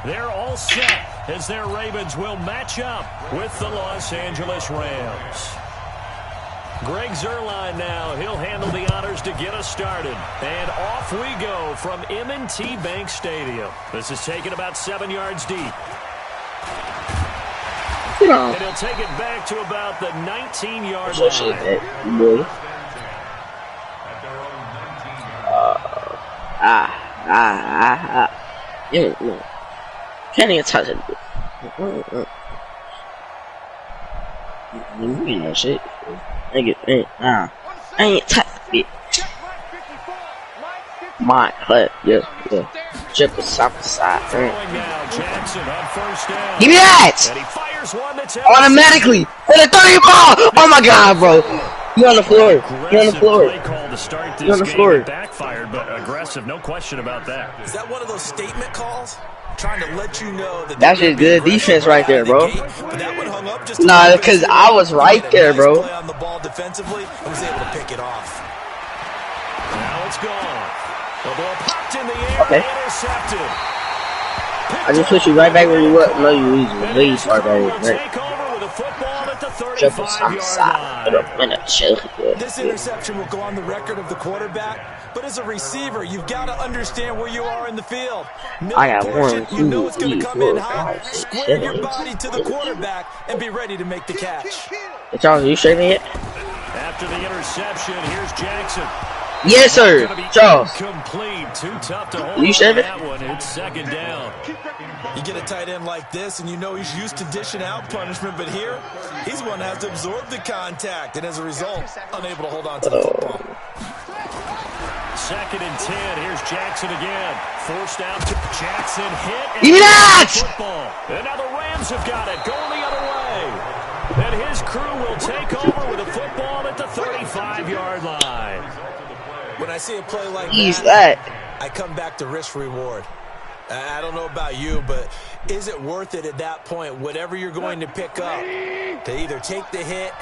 They're all set as their Ravens will match up with the Los Angeles Rams. Greg Zuerlein now. He'll handle the honors to get us started. And off we go from M&T Bank Stadium. This is taken about 7 yards deep. And he'll take it back to about the 19-yard line. No. Can't even touch it. You know shit. I ain't touch it. My clip, yeah. Triple side. Give me that! Automatically! For the 30 ball! Oh my god, bro! You on the floor. You're on the floor. You're on the floor. Backfired, but aggressive, no question about that. Is that one of those statement calls? Trying to let you know that that's just good defense right there, bro. Nah, because I was right there, bro. On the ball defensively and was able to pick it off. Now it's gone. The ball popped in the air. Okay. Intercepted. I just put you right back where you were. No, you way far back. Take over with a football at the 35-yard line. This interception will go on the record of the quarterback, but as a receiver, you've got to understand where you are in the field. I got 1, 2, you know it's going 3, to come 4, in hot. 5, 6, Square 7, your body to the quarterback and be ready to make the catch. Charles, you sure yet? After the interception, here's Jackson. Yes, sir. Charles. Complete. Too tough to hold you sure that one. It's second down. You get a tight end like this, and you know he's used to dishing out punishment, but here, he's one that has to absorb the contact, and as a result, unable to hold on to the football. Second and 10. Here's Jackson again. Forced out to Jackson. Hit. Give me that! Football. And now the Rams have got it. Going the other way. And his crew will take over with a football at the 35-yard line. When I see a play like that, I come back to risk-reward. I don't know about you, but is it worth it at that point, whatever you're going to pick up, to either take the hit,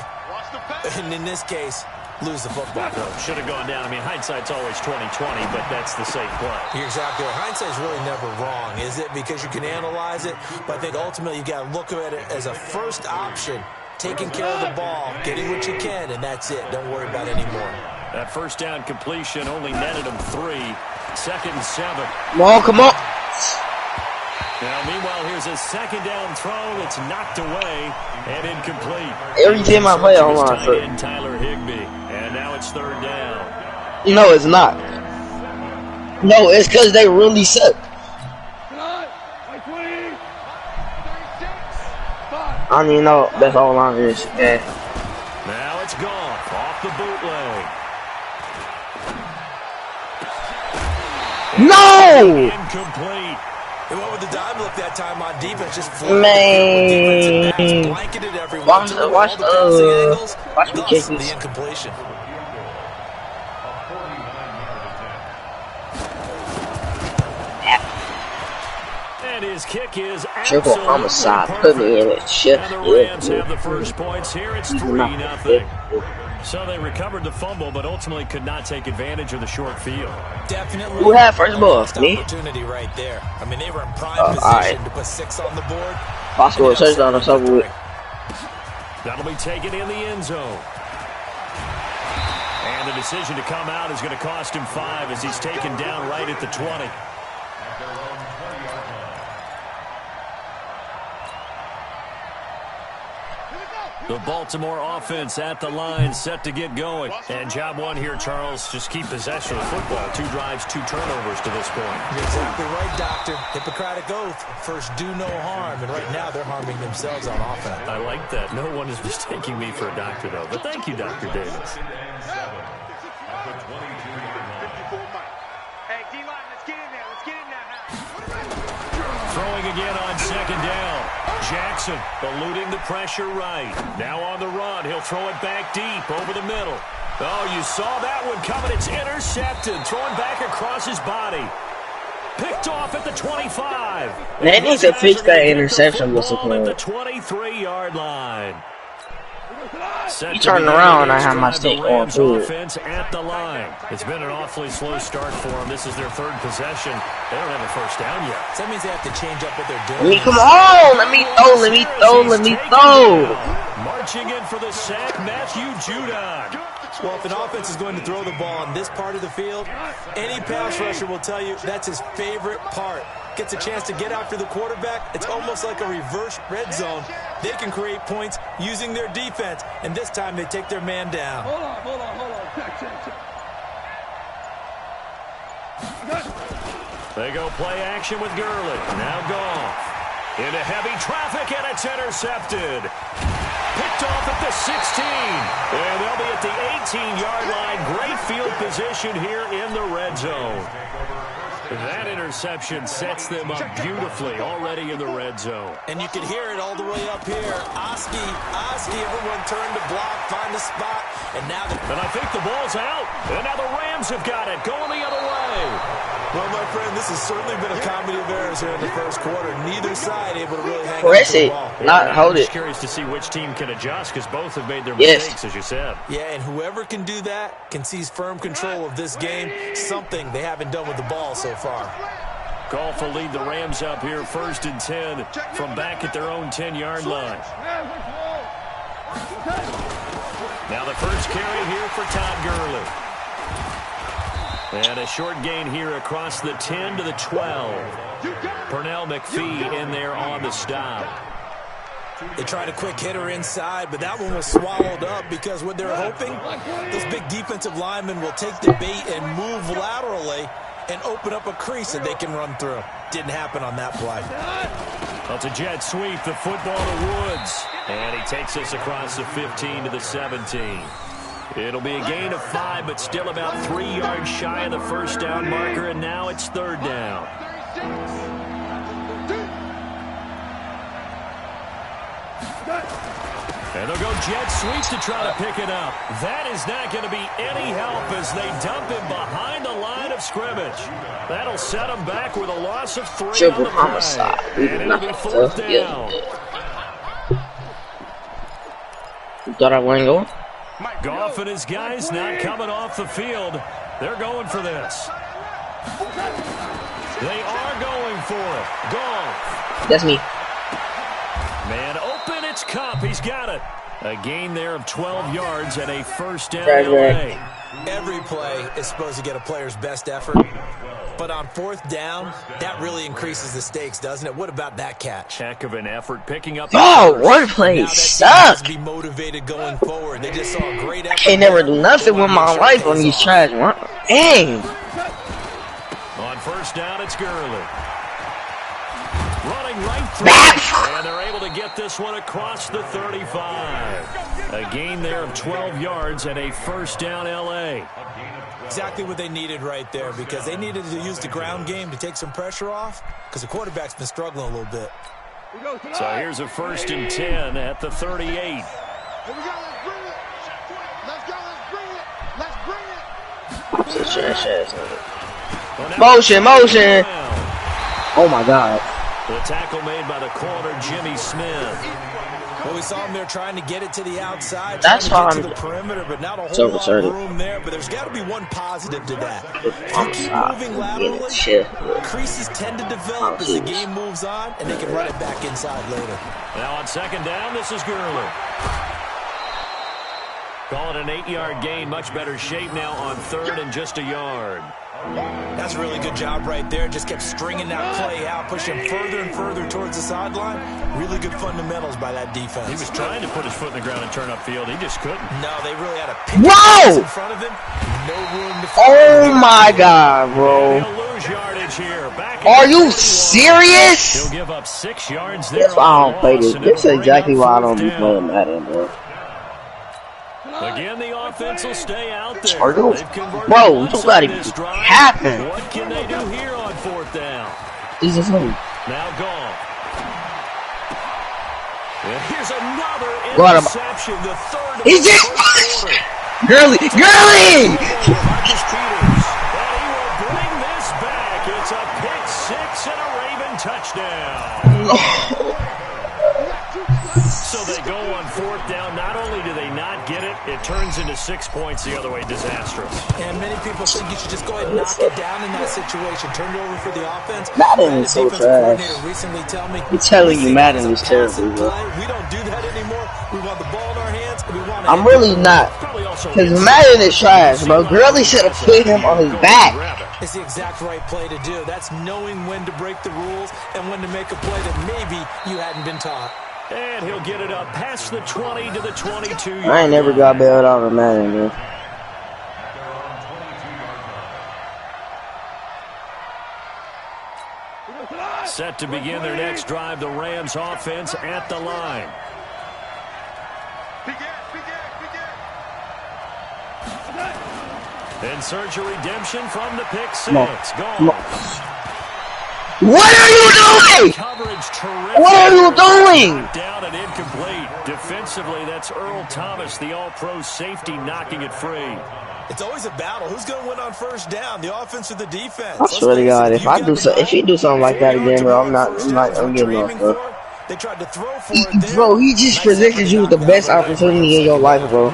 and in this case, lose the football? Should have gone down. I mean, hindsight's always 20/20, but that's the safe play. You're exactly right. Hindsight's really never wrong, is it? Because you can analyze it, but I think ultimately you got to look at it as a first option, taking care of the ball, getting what you can, and that's it. Don't worry about it anymore. That first down completion only netted him 3. Second and 7. Come on. Now, meanwhile, here's a second down throw that's knocked away and incomplete. Every time I play online, Tyler Higbee, and now it's third down. No, it's not. No, it's because they really suck. I don't even know that's all line is. Yeah. Now it's gone off the bootleg. No! Incomplete. They went with the dime look that time on defense. Just man. Blanketed everyone. Watch me kick the incompletion. And his kick is triple homicide. Put me in it. Shit. And the Rams have the first points here. It's 3-0. So they recovered the fumble, but ultimately could not take advantage of the short field. Definitely. Who had first ball? Me? Opportunity right there. I mean, they were in prime position to put 6 on the board. I scored a touchdown or something with. That'll be taken in the end zone. And the decision to come out is going to cost him 5 as he's taken down right at the 20. The Baltimore offense at the line, set to get going. And job one here, Charles, just keep possession of the football. 2 drives, 2 turnovers to this point. You're exactly right, Doctor. Hippocratic oath. First, do no harm. And right now, they're harming themselves on offense. I like that. No one is mistaking me for a doctor, though. But thank you, Dr. Davis. Hey, D-line, let's get in there. Let's get in there. Throwing again on second down. Jackson eluding the pressure right. Now on the run. He'll throw it back deep over the middle. Oh, you saw that one coming. It's intercepted. Throwing back across his body. Picked off at the 25. They need to fix that interception. At the 23-yard line. You turn around, I have my steak on too. Offense at the line. It's been an awfully slow start for them. This is their third possession. They don't have a first down yet. So that means they have to change up what they're doing. Let me come on. Let me throw. Marching in for the sack, Matthew Judon. Well, if an offense is going to throw the ball on this part of the field, any pass rusher will tell you that's his favorite part. Gets a chance to get after the quarterback. It's almost like a reverse red zone. They can create points using their defense, and this time they take their man down. Hold on. Check. They go play action with Gurley. Now Goff. Into heavy traffic, and it's intercepted. Picked off at the 16. And they'll be at the 18-yard line. Great field position here in the red zone. That interception sets them up beautifully already in the red zone. And you can hear it all the way up here. Oski, everyone turned to block, find a spot, and now And I think the ball's out. And now the Rams have got it, going the other way. Well, my friend, this has certainly been a comedy of errors here in the first quarter. Neither side able to really hang on to the ball. I'm just curious to see which team can adjust because both have made their mistakes, as you said. Yeah, and whoever can do that can seize firm control of this game, something they haven't done with the ball so far. Goff will lead the Rams up here 1st and 10 from back at their own 10-yard line. Now the first carry here for Todd Gurley. And a short gain here across the 10 to the 12. Pernell McPhee in there on the stop. They tried a quick hitter inside, but that one was swallowed up because what they're hoping, those big defensive linemen will take the bait and move laterally and open up a crease that they can run through. Didn't happen on that play. Well, it's a jet sweep, the football to Woods. And he takes us across the 15 to the 17. It'll be a gain of 5, but still about 3 yards shy of the first down marker, and now it's 3rd down. And they'll go jet sweep to try to pick it up. That is not going to be any help as they dump him behind the line of scrimmage. That'll set him back with a loss of 3 Triple on the homicide. play. And it'll be 4th down. You thought I wasn't going? Goff and his guys not coming off the field. They're going for this. They are going for it. Goff. That's me. Man open, it's Cup. He's got it. A gain there of 12 yards and a first down. Every play is supposed to get a player's best effort. But on 4th down, that really increases the stakes, doesn't it? What about that catch? Heck of an effort picking up. Oh, wordplay sucks. Be motivated going forward. They just saw a great effort. Can't never do nothing with my life on these trash. Dang. On 1st down, it's Gurley. Running right through. And they're able to get this one across the 35. A gain there of 12 yards and a first down L.A. Exactly what they needed right there because they needed to use the ground game to take some pressure off because the quarterback's been struggling a little bit. So here's a 1st and 10 at the 38. Here we go, let's bring it. Let's bring it. Motion. Oh my God. The tackle made by the corner, Jimmy Smith. Well, we saw him there trying to get it to the outside, that's trying to get to the perimeter, but not a whole lot of room there. But there's got to be one positive to that. If you keep moving laterally, creases tend to develop as the game moves on, and they can run it back inside later. Now on 2nd down, this is Gurley. Call it an 8-yard gain, much better shape now on 3rd and just a yard. That's a really good job right there. Just kept stringing that play out, pushing further and further towards the sideline. Really good fundamentals by that defense. He was trying to put his foot in the ground and turn upfield. He just couldn't. No, they really had a pick in front of him. No room to Oh my God, bro. He'll lose yardage here. Back Are you serious? He'll give up 6 yards there. That's why I don't play this. This is exactly why I don't be playing Madden, bro. Again, the offense will stay out there. Bro, you don't gotta be happen. What can they do here on 4th down? Jesus, now gone. And here's another interception. The 3rd. He's just Gurley. Marcus Peters. And he will bring this back. It's a pick 6 and a Raven touchdown. So they go on 4th down. Not only do they not it turns into 6 points the other way. Disastrous. And many people think you should just go ahead and knock it down in that situation. Turn it over for the offense. Madden is so trash. Recently tell me, I'm telling you, Madden is terrible, bro. We don't do that anymore. We want the ball in our hands. And we want I'm really not. Because Madden is trash, bro. Gurley should have put him on his back. It's the exact right play to do. That's knowing when to break the rules and when to make a play that maybe you hadn't been taught. And he'll get it up past the 20 to the 22. I ain't never got bailed out of Madden, bro. Set to begin their next drive, the Rams offense at the line. And search a redemption from the pick six. Gone. What are you doing? Coverage terrific. What are you doing? Down and incomplete. Defensively, that's Earl Thomas, the all-pro safety, knocking it free. It's always a battle. Who's going to win on first down, the offense or the defense? I swear to God, if he do something like that again, bro, I'm getting off, bro. They tried to throw for it there. Bro, he just presented you with the best opportunity in your life, bro.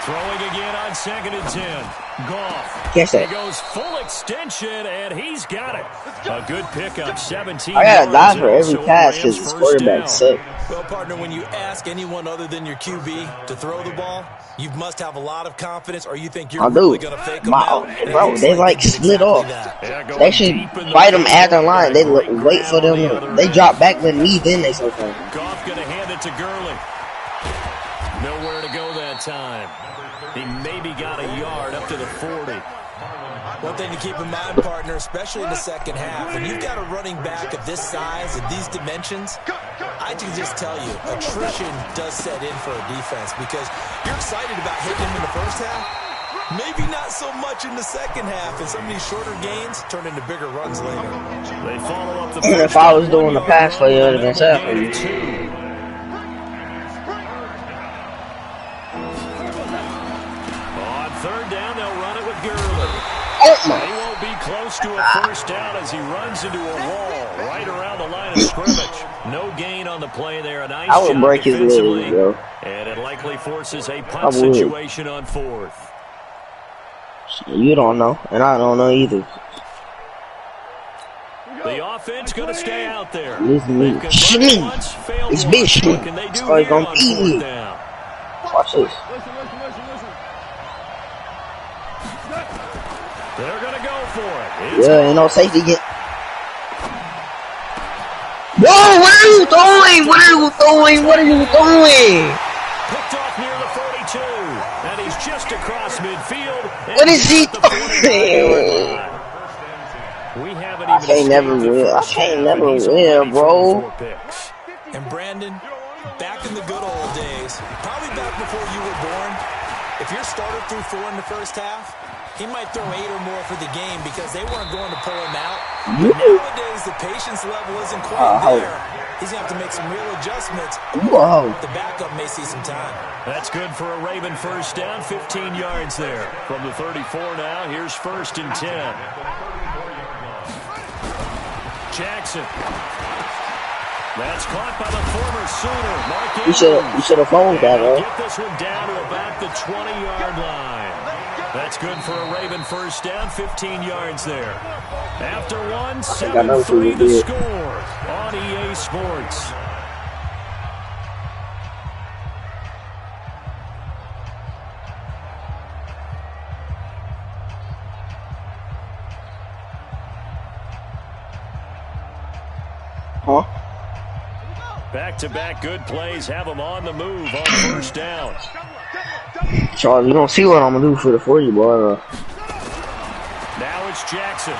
Throwing again on 2nd and 10. Goff. Catch that. He goes full extension, and he's got it. A good pickup, 17 I gotta die for yards, every so pass Rams because his first quarterback down. suck. Well, partner, when you ask anyone other than your QB to throw the ball, you must have a lot of confidence, or you think you're really going to fake them out. Bro, they like split off. They should fight them at the line. They wait for them. They drop back with me, then they start fighting. Goff going to hand it to Gurley. Nowhere to go that time. He maybe got a yard up to the 40. One thing to keep in mind, partner, especially in the second half, when you've got a running back of this size and these dimensions, I can just tell you, attrition does set in for a defense because you're excited about hitting him in the first half. Maybe not so much in the second half, and some of these shorter gains turn into bigger runs later. They follow up the And if I was doing the pass play, it would have been tough for you. On 3rd down, they'll run it with Gurley. He won't be close to a first down as he runs into a wall right around the line of scrimmage. No gain on the play there. A nice I would job break his defensively, legs, bro. and it likely forces a punt situation on 4th. You don't know, and I don't know either. The offense going to stay out there. It's me. It's big shit. It's always going to beat me. Watch this. They're going to go for it. Yeah, ain't no safety get. Whoa, what are you doing? What are you doing? What are you doing? Picked off near the 42, and he's just across midfield. What is he doing? I can't never win, bro. And Brandon, back in the good old days, probably back before you were born, if your starter threw 4 in the first half, he might throw 8 or more for the game because they weren't going to pull him out. But nowadays, the patience level isn't quite there. He's going to have to make some real adjustments. The backup may see some time. That's good for a Raven first down, 15 yards there. From the 34 now, here's 1st and 10. Jackson. That's caught by the former Sooner, Mark Andrews. You should have phoned that, bro. Get this one down to about the 20-yard line. That's good for a Raven first down, 15 yards there. After one, 7-3 the score on EA Sports. Huh? Back-to-back good plays have them on the move on first down. Charles, you don't see what I'm going to do for the 40, boy. Now it's Jackson.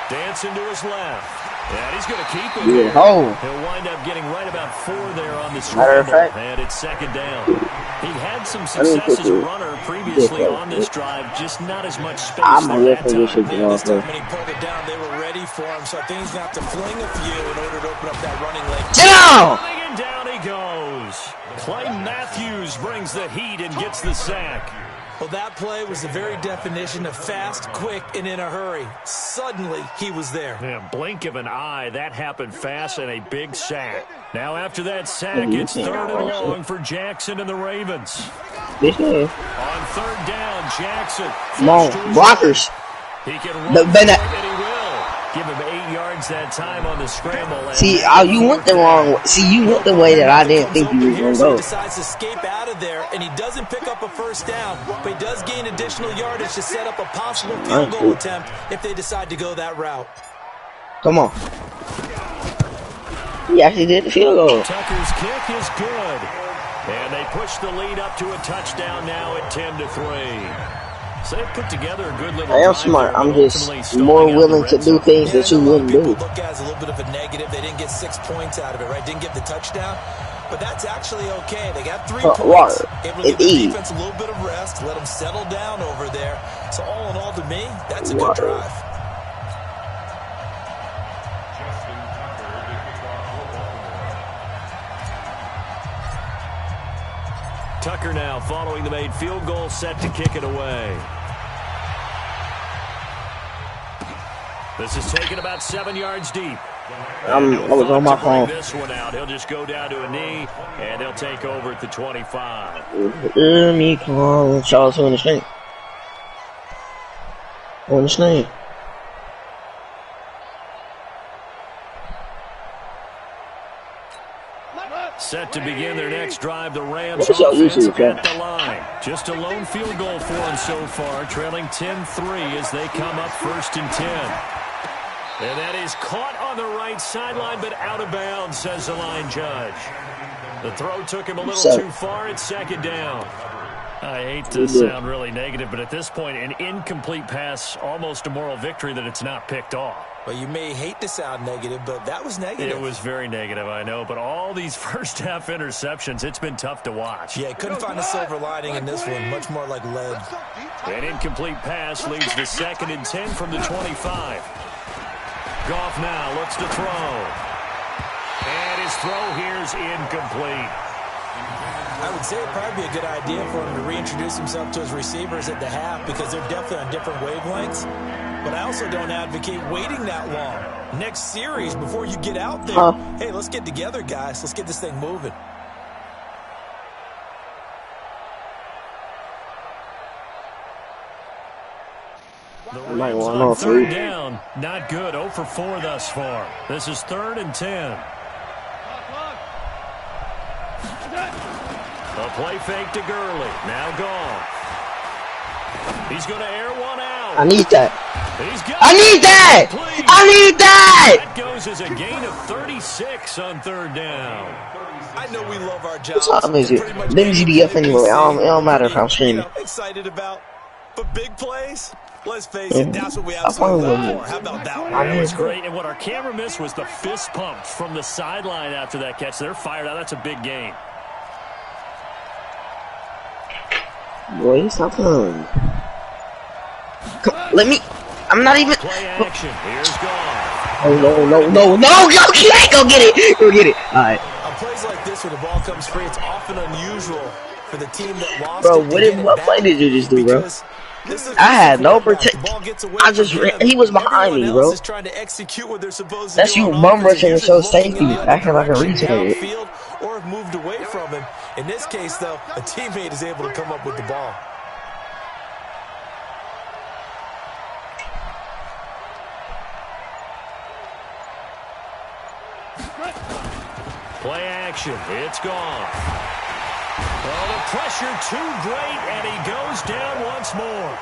Dancing to his left. And he's going to keep it. Yeah. Oh. He'll wind up getting right about 4 there on the Matter of scramble. fact, And it's 2nd down. He'd had some success as a runner previously on this drive, just not as much space I'm there that time. This time when he pulled it down, they were ready for him. So I think he's going to have to fling a few in order to open up that running lane. And down he goes. Clay Matthews brings the heat and gets the sack. Well, that play was the very definition of fast, quick, and in a hurry. Suddenly, he was there. Yeah, blink of an eye, that happened fast and a big sack. Now after that sack, it's 3rd and long for Jackson and the Ravens. On 3rd down, Jackson. Come on, blockers. He can run and he will. Give him 8 yards that time on the scramble. See, you went the wrong way. See, you went the way that I didn't think you were going to go. He decides to escape out of there, and he doesn't pick up a first down, but he does gain additional yardage to set up a possible field goal attempt if they decide to go that route. Come on. He actually did the field goal. Tucker's kick is good. And they push the lead up to a touchdown now at 10-3. So they put together a good little. I am smart. I'm just more willing to do things that you wouldn't do. Look at it as a little bit of a negative. They didn't get 6 points out of it, right? Didn't get the touchdown. But that's actually okay. They got 3 points. Able to give the defense a little bit of rest, let them settle down over there. So all in all, to me, that's a good drive. Tucker now following the made field goal, set to kick it away. This is taken about 7 yards deep. I was on my phone. This one out. He'll just go down to a knee, and he'll take over at the 25. Me call Charles on the snake. On the snake. Set to begin their next drive, the Rams What's your offense YouTube, at the line. Just a lone field goal for them so far, trailing 10-3 as they come up 1st and 10. And that is caught on the right sideline, but out of bounds, says the line judge. The throw took him a little too far. It's 2nd down. I hate to sound really negative, but at this point, an incomplete pass, almost a moral victory that it's not picked off. Well, you may hate to sound negative, but that was negative. It was very negative, I know. But all these first-half interceptions, it's been tough to watch. Yeah, couldn't find a silver lining in this one. Much more like lead. An incomplete pass leads to 2nd and 10 from the 25. Goff now looks to throw. And his throw here is incomplete. I would say it'd probably be a good idea for him to reintroduce himself to his receivers at the half because they're definitely on different wavelengths. But I also don't advocate waiting that long. Next series, before you get out there, hey, let's get together, guys. Let's get this thing moving. The Rams on 3rd down. Not good. 0 for 4 thus far. This is 3rd and 10. A play fake to Gurley. Now gone. He's going to air one out. I need that. I need that. I need that. That goes as a gain of 36 on 3rd down. I know we love our jobs. What time is it? Them GBF anyway. It don't matter if I'm streaming. Excited about, but big plays. Let's face it, that's what we absolutely love for. How about that one? That was great. And what our camera missed was the fist pump from the sideline after that catch. They're fired out. That's a big gain. Boy, stop playing. Let me. I'm not even. Play action. Here's Goff. Oh, no. Go get it. Go get it. All right. On plays like this, when the ball comes free, it's often unusual for the team that lost. Bro, what play did you just do, bro? I had no protection. I just he was behind me, bro. That's you bum rushing to show safety, acting like a retard. Or have moved away from him. In this case, though, a teammate is able to come up with the ball. Play action. It's gone. Oh, the pressure too great, and he goes down once more.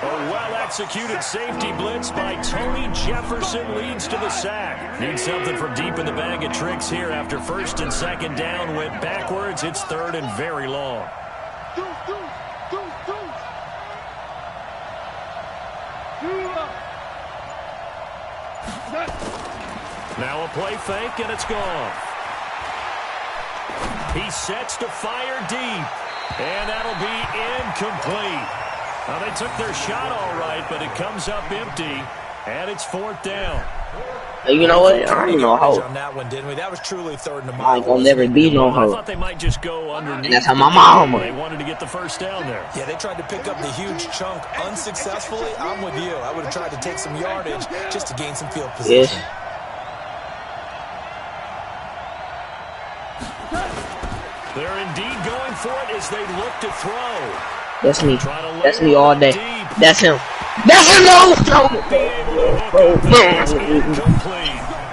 A well-executed safety blitz by Tony Jefferson leads to the sack. Need something from deep in the bag of tricks here after 1st and 2nd down. Went backwards. It's 3rd and very long. Now a play fake, and it's gone. He sets to fire deep, and that'll be incomplete. Now, they took their shot all right, but it comes up empty, and it's 4th down. You know what? I ain't no hoe. On that one, didn't we? That was truly third and a mile. I ain't gonna never be no I hoe. thought they might just go underneath. And that's how my mama. They wanted to get the first down there. Yeah, they tried to pick up the huge chunk unsuccessfully. I'm with you. I would have tried to take some yardage just to gain some field position. Yes. They're indeed going for it as they look to throw. That's me. That's me all day. That's him. That's him. No.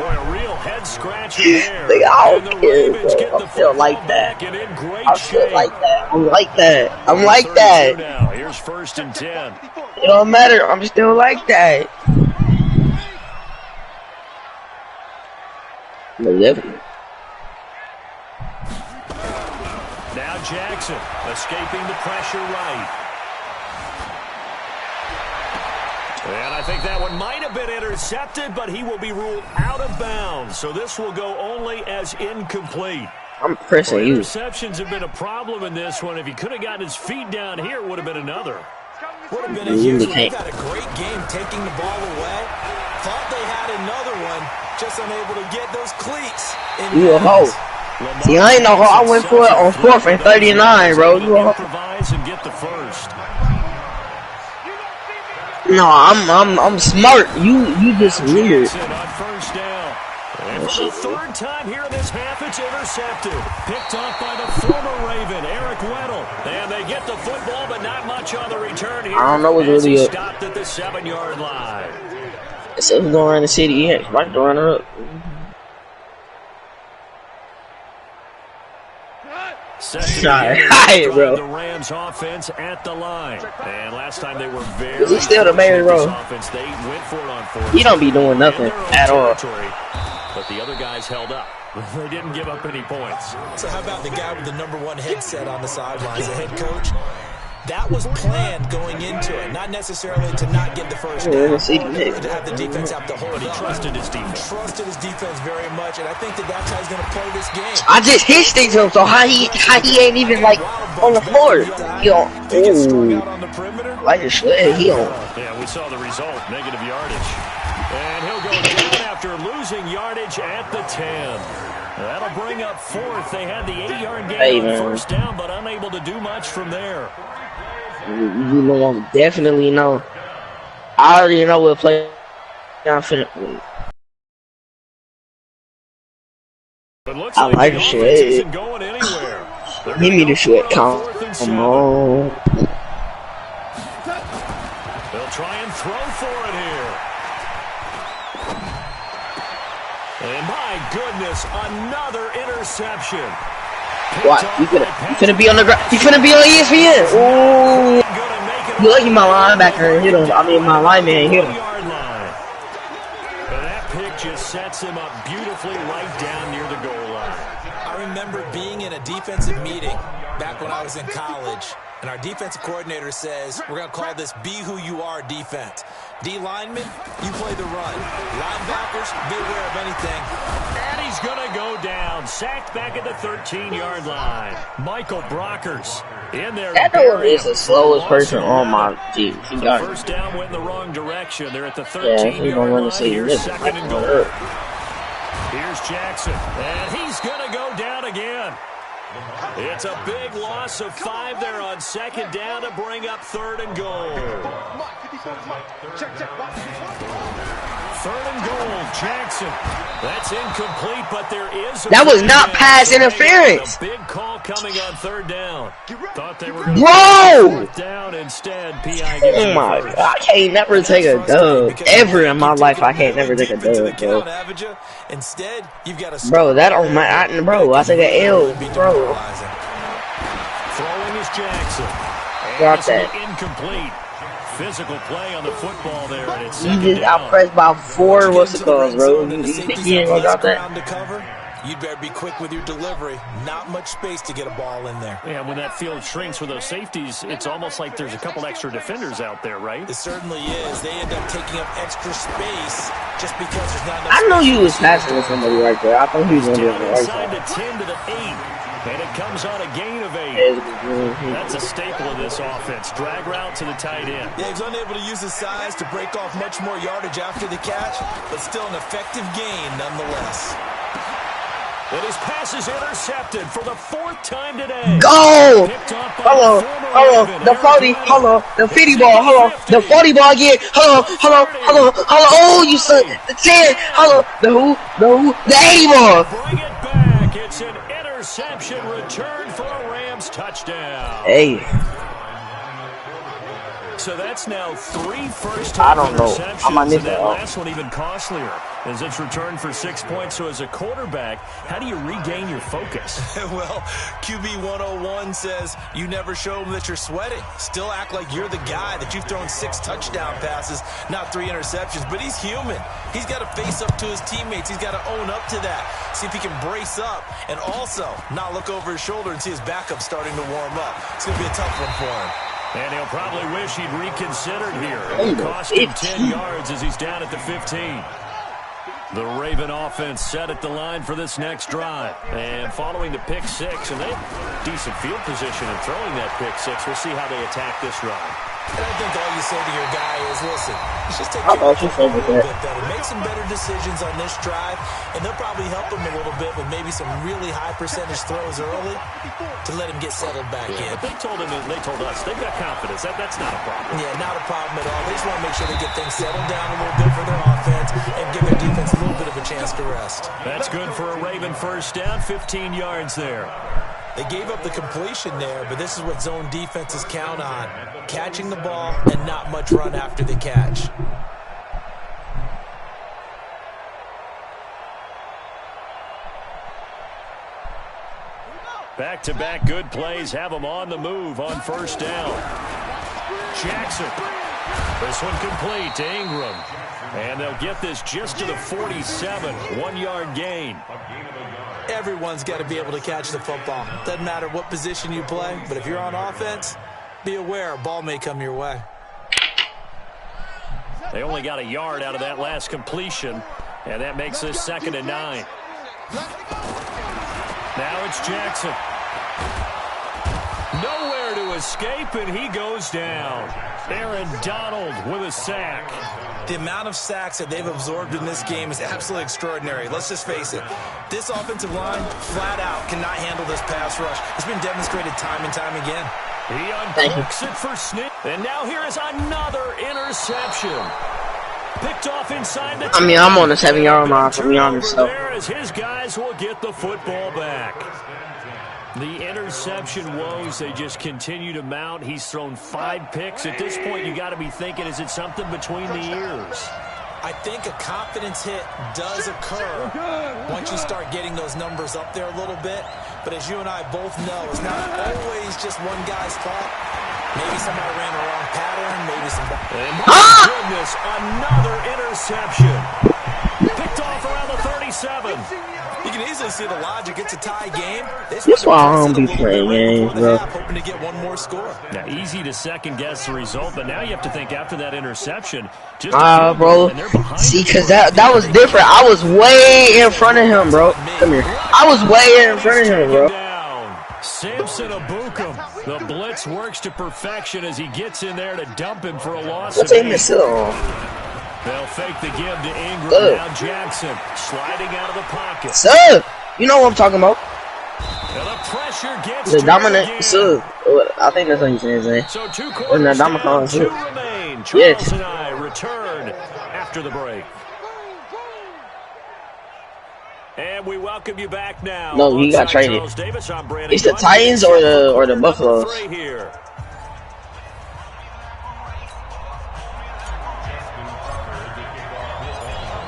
Boy, a real head scratcher there. Like, I don't care, bro. I feel like that. I feel like that. I'm like that. I'm like that. Now, here's 1st and 10. It don't matter. I'm still like that. Definitely. Now Jackson escaping the pressure right. And I think that one might have been intercepted, but he will be ruled out of bounds. So this will go only as incomplete. I'm pressing you. Interceptions have been a problem in this one. If he could have gotten his feet down here, it would have been another. Would have been a huge one. They've had a great game taking the ball away. Thought they had another one, just unable to get those cleats. You a hoe. See, I ain't no hoe. I went for it on 4th and 39, bro. You a hoe. Improvise and get the first. No, I'm smart. You just weird. On first down. And for the third time here in this half, it's intercepted. Picked off by the former Raven, Eric Weddle. And they get the football, but not much on the return here. I don't know what's really up. Stopped at the 7-yard line. It says we're going around the city. Yeah, right to run her up. Hi, bro. The Rams offense at the line. And last time they were very. He's still the main row. They went for it on 4th. He don't be doing nothing at all. But the other guys held up. They didn't give up any points. So how about the guy with the #1 headset on the sidelines, the head coach? That was planned going into it, not necessarily to not get the first down, to have the defense have to hold it. He trusted his defense. Trusted his defense very much, and I think that's how he's going to play this game. I just hitched him, so how he ain't even like on the floor. He on. Ooh. Like a sled, he on. Yeah, we saw the result, negative yardage. And he'll go down after losing yardage at the 10. That'll bring up 4th. They had the 8-yard gain on first down, but unable to do much from there. You know, definitely know. I already know we'll play. Confidently. I like the shit. Give me the shit. Come on. They'll try and throw for it here. And my goodness, another interception. What? You finna be on the ground? You finna be on ESPN? Ooh! You lucky my linebacker hit him. I mean, my lineman hit him. And that pick just sets him up beautifully right down near the goal line. I remember being in a defensive meeting back when I was in college, and our defensive coordinator says, we're going to call this Be Who You Are defense. D linemen, you play the run. Linebackers, be aware of anything. And he's going to go down. Sacked back at the 13-yard line. Michael Brockers in there. That dude is the slowest person on my team. First down went in the wrong direction. They're at the 13-yard line. Here's 2nd and goal. Here's Jackson. And he's going to go down again. It's a big loss of 5 there on 2nd down to bring up 3rd and goal. 3rd and goal, Jackson. That's incomplete, but there is. That was not pass interference. A big call coming on 3rd down. Thought they were bro. Down instead. PI oh my God! I can't never take a dub ever in my life. I can't never take a dub, bro. Instead, you've got a bro. That on my bro. I take an L, bro. Throwing is Jackson. Drop that. Incomplete. Physical play on the football there, and it's you just outpressed by 4. What's it called, bro? You think he ain't gonna drop that? You'd better be quick with your delivery. Not much space to get a ball in there. Yeah, when that field shrinks with those safeties, it's almost like there's a couple extra defenders out there, right? It certainly is. They end up taking up extra space just because there's not enough. I know you was passing to somebody right there. I thought he was on the right side. The 10 to the 8. And it comes on a gain of 8. That's a staple of this offense. Drag route to the tight end. Yeah, he's unable to use his size to break off much more yardage after the catch, but still an effective gain nonetheless. And his pass is intercepted for the 4th time today. Go! Hello. The 40, hello. The 50 ball, hello. The 40 ball again. Hello. Oh, you son. The 10, hello. The who? The 80 ball. Bring it back. It's an interception return for a Rams touchdown. Hey. So that's now 3 first-time interceptions. I might that last one even costlier as it's returned for 6 points. So as a quarterback, how do you regain your focus? Well, QB 101 says you never show them that you're sweating. Still act like you're the guy, that you've thrown 6 touchdown passes, not 3 interceptions. But he's human. He's got to face up to his teammates. He's got to own up to that. See if he can brace up and also not look over his shoulder and see his backup starting to warm up. It's going to be a tough one for him. And he'll probably wish he'd reconsidered here. It cost him 10 yards as he's down at the 15. The Raven offense set at the line for this next drive. And following the pick 6, and they have decent field position in throwing that pick 6. We'll see how they attack this drive. And I think all you say to your guy is, listen, let's just take care of it a little bit better. Make some better decisions on this drive, and they'll probably help him a little bit with maybe some really high percentage throws early to let him get settled back in. But they told us they've got confidence. That's not a problem. Yeah, not a problem at all. They just want to make sure they get things settled down a little bit for their offense and give their defense a little bit of a chance to rest. That's good for a Raven first down, 15 yards there. They gave up the completion there, but this is what zone defenses count on. Catching the ball and not much run after the catch. Back-to-back good plays have them on the move on first down. Jackson. This one complete to Ingram. And they'll get this just to the 47. 1-yard gain. Everyone's got to be able to catch the football. Doesn't matter what position you play, but if you're on offense, be aware a ball may come your way. They only got a yard out of that last completion, and that makes this 2nd and 9. Now it's Jackson. Nowhere to escape, and he goes down. Aaron Donald with a sack. The amount of sacks that they've absorbed in this game is absolutely extraordinary. Let's just face it. This offensive line, flat out, cannot handle this pass rush. It's been demonstrated time and time again. He unhooks it for Snip. And now here is another interception. Picked off inside the... I'm on a 7-yard line, to be honest. So. There as his guys will get the football back. The interception woes, they just continue to mount. He's thrown 5 picks. At this point, you got to be thinking, is it something between the ears? I think a confidence hit does occur once you start getting those numbers up there a little bit. But as you and I both know, it's not always just one guy's fault. Maybe somebody ran the wrong pattern. Maybe somebody... And my goodness, another interception. Picked off around the 37. You can easily see the logic. It's a tie game. That's why I don't be playing games, bro. Hoping to get one more score. Now, easy to second-guess the result, but now you have to think after that interception. Just bro. See, because that was different. I was way in front of him, bro. Come here. I was way in front of him, bro. Samson Abukum. The blitz works to perfection as he gets in there to dump him for a loss of 8. They'll fake the give to Ingram. Now Jackson sliding out of the pocket. Sir, you know what I'm talking about. And the pressure gets the dominant. Sir, I think that's what you said, Zay. So 2 quarters down, 2 remain. Charles and I return after the break. And we welcome you back now. No, he got traded. It's the Titans or the Buffaloes.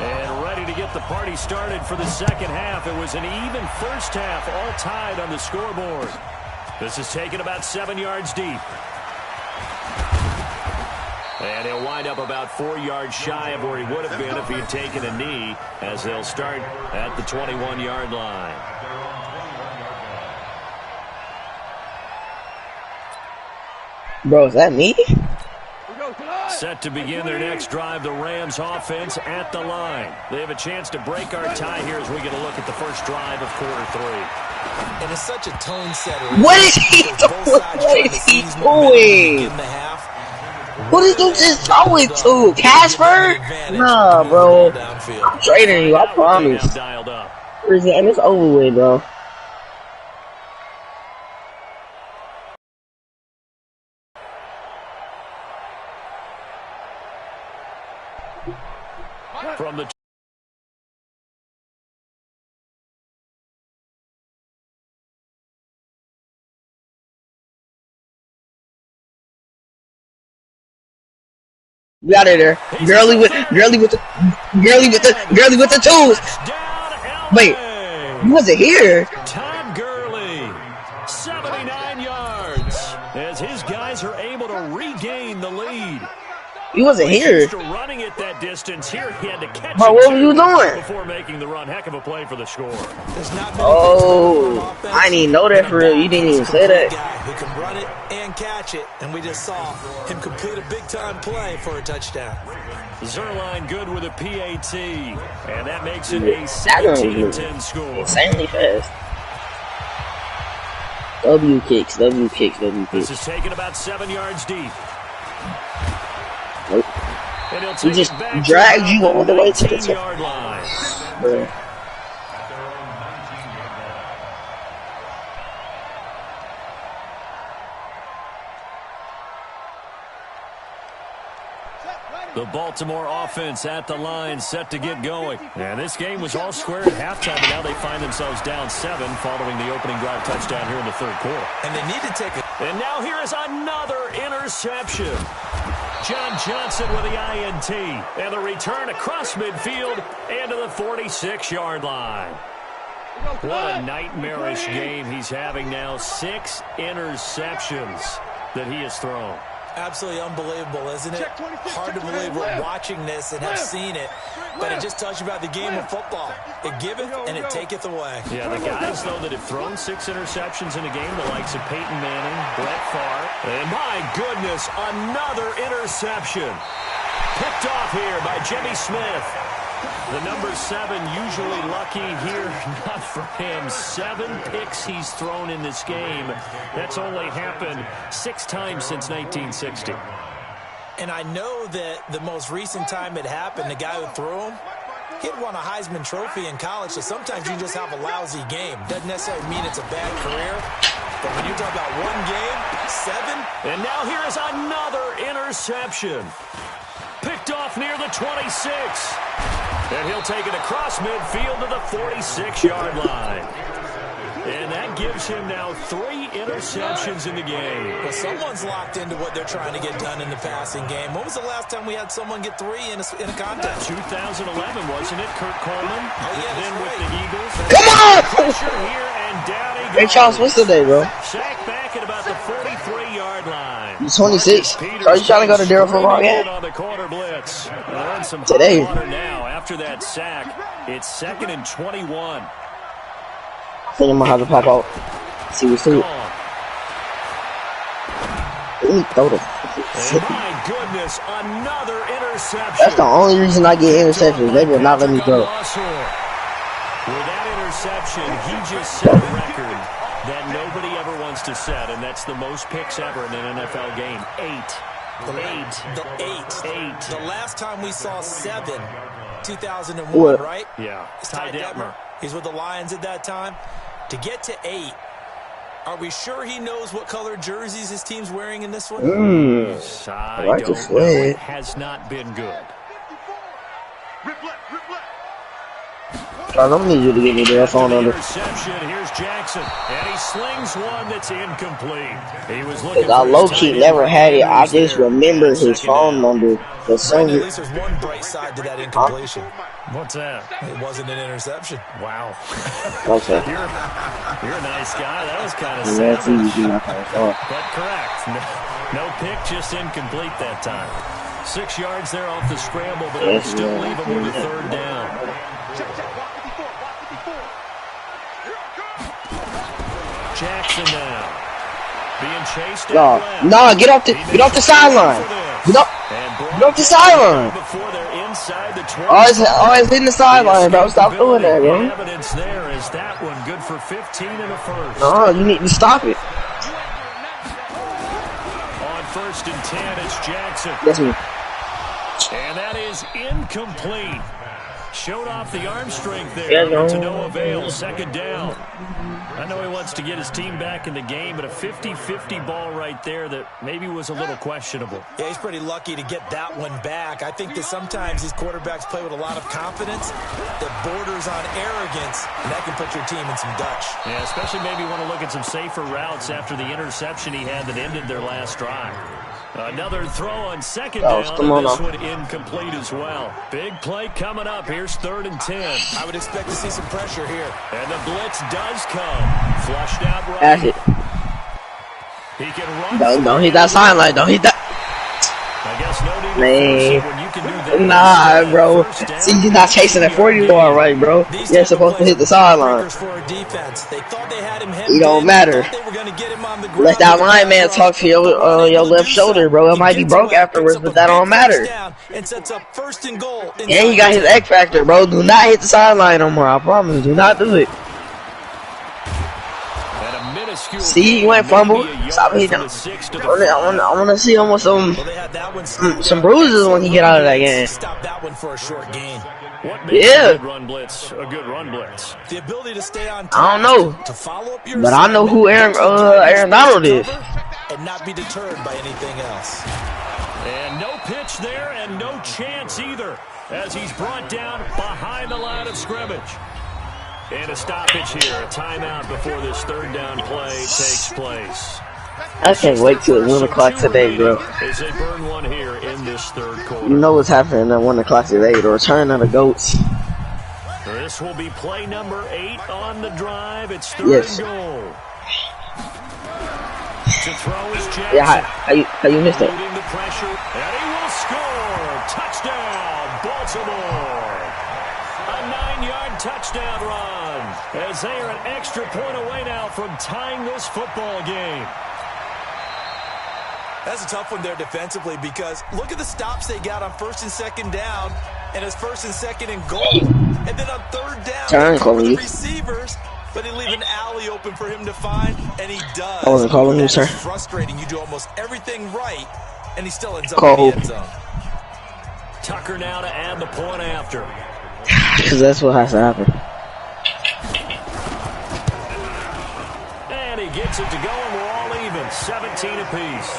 And ready to get the party started for the second half. It was an even first half, all tied on the scoreboard. This is taken about 7 yards deep. And he'll wind up about 4 yards shy of where he would have been if he had taken a knee, as they'll start at the 21-yard line. Bro, is that me? Set to begin their next drive, the Rams offense at the line. They have a chance to break our tie here as we get a look at the first drive of quarter 3. And it's such a tone setter. What is he doing? What is he doing? Who did you just throw it to? Casper? Nah, bro. I'm trading you, I promise. And it's over with, bro. From the We out of there. Girly with the tools. Wait, he wasn't here. Todd Gurley, 79 yards, as his guys are able to regain the lead. He wasn't here. Running it that distance here, he had to catch Bro, what were you doing? Before making the run, heck of a play for the score. Oh, I didn't even know that for real. You didn't even say that. Who can run it and catch it, and we just saw him complete a big-time play for a touchdown. Zerline good with a PAT, and that makes it a 17-10 score. Insanely fast. W kicks. This is taken about 7 yards deep. Nope. He just dragged you all the way to the 10-yard line. Bro. The Baltimore offense at the line, set to get going. And this game was all square at halftime, but now they find themselves down 7 following the opening drive touchdown here in the third quarter. And they need to take it. And now here is another interception. John Johnson with the INT. And the return across midfield and to the 46-yard line. What a nightmarish game he's having now. 6 interceptions that he has thrown. Absolutely unbelievable, isn't it? Hard to believe we're watching this and have seen it, but it just tells you about the game of football. It giveth and it taketh away. Yeah, the guys, though, that have thrown 6 interceptions in a game, the likes of Peyton Manning, Brett Favre, and my goodness, another interception. Picked off here by Jimmy Smith. The number 7 usually lucky here, not for him. 7 picks he's thrown in this game. That's only happened 6 times since 1960. And I know that the most recent time it happened, the guy who threw him, he had won a Heisman Trophy in college, so sometimes you just have a lousy game. Doesn't necessarily mean it's a bad career, but when you talk about one game, 7. And now here is another interception. Picked off near the 26. And he'll take it across midfield to the 46-yard line. And that gives him now 3 interceptions in the game. Well, someone's locked into what they're trying to get done in the passing game. When was the last time we had someone get 3 in a contest? 2011, wasn't it? Kurt Coleman. Oh, yeah, then with the Eagles. Come on! Pressure here, and down he goes. Hey, Charles, what's today, bro? Sack back at about the 43-yard line. It's 26. Are you trying to go to Daryl football yet? On the corner blitz. Some today. Now, after that sack, it's 2nd and 21. I think I'm gonna have to pop out. See what's up. Let me throw the my goodness, another interception. That's the only reason I get interceptions. They will not let me go. With that interception, he just set a record that nobody ever wants to set, and that's the most picks ever in an NFL game. 8. The last time we saw 7, 2001, what? right? Yeah. It's Ty Detmer. He's with the Lions at that time. To get to 8, are we sure he knows what color jerseys his team's wearing in this one? I like don't know. It has not been good. I don't need you to get me their phone number. Interception. Here's Jackson, and he slings one that's incomplete. He was looking. I low-key never had it. I just remember his phone number. For some At least there's one bright side to that incompletion. What's that? It wasn't an interception. Wow. Okay. You're a nice guy. That was kind of Yeah, sad. that's easy. But correct. No pick, just incomplete that time. 6 yards there off the scramble, but it'll still leave him with a 3rd down. Jackson now being chased. No, get off the sideline. Get up. Go to the sideline. Before they're inside the 20. Always hitting the sideline, bro. Stop doing that, bro. Evidence there is that one good for 15 and a first. No, you need to stop it. On 1st and 10, it's Jackson. That's me. And that is incomplete. Showed off the arm strength there, but to no avail. 2nd down. I know he wants to get his team back in the game, but a 50-50 ball right there that maybe was a little questionable. Yeah, he's pretty lucky to get that one back. I think that sometimes these quarterbacks play with a lot of confidence that borders on arrogance, and that can put your team in some Dutch. Yeah, especially maybe want to look at some safer routes after the interception he had that ended their last drive. Another throw on 2nd down, and this one incomplete as well. Big play coming up. Here's 3rd and 10. I would expect to see some pressure here. And the blitz does come. Flushed out right. That's it. He can run. Don't hit that sideline. Don't hit that. I guess no need Man. to when you can do that. Nah, bro. See, you're not chasing that 40 ball right, bro. You're supposed to hit the sideline. It don't matter. Let that lineman talk to your left shoulder, bro. It might be broke afterwards, but that don't matter. And he got his X factor, bro. Do not hit the sideline no more. I promise. Do not do it. See, you ain't fumble. Stop hitting him. I want to see him with some bruises when he get out of that game. Stop that one for a short gain. Yeah. A good run blitz. The ability to stay on top, I don't know, to follow up your but I know who Aaron Donald is. And not be deterred by anything else. And no pitch there, and no chance either, as he's brought down behind the line of scrimmage. And a stoppage here, a timeout before this 3rd down play takes place. I can't wait till 1 o'clock today, bro. As they burn one here in this 3rd quarter. You know what's happening at 1 o'clock today, the return of the GOATs. This will be play number 8 on the drive. It's 3rd and goal. To throw is Jackson. Yeah, how you missed it? The pressure, and he will score. Touchdown, Baltimore. A 9-yard touchdown run, as they are an extra point away now from tying this football game. That's a tough one there defensively, because look at the stops they got on 1st and 2nd down, and it's 1st and 2nd and goal. And then on 3rd down, Turn, they cover the Coley. receivers, but they leave an alley open for him to find, and he does. I wasn't calling you, sir. It's frustrating. You do almost everything right, and he still ends up Cole. in the end zone. Tucker now to add the point after. Because that's what has to happen. And he gets it to go, and we're all even. 17 apiece.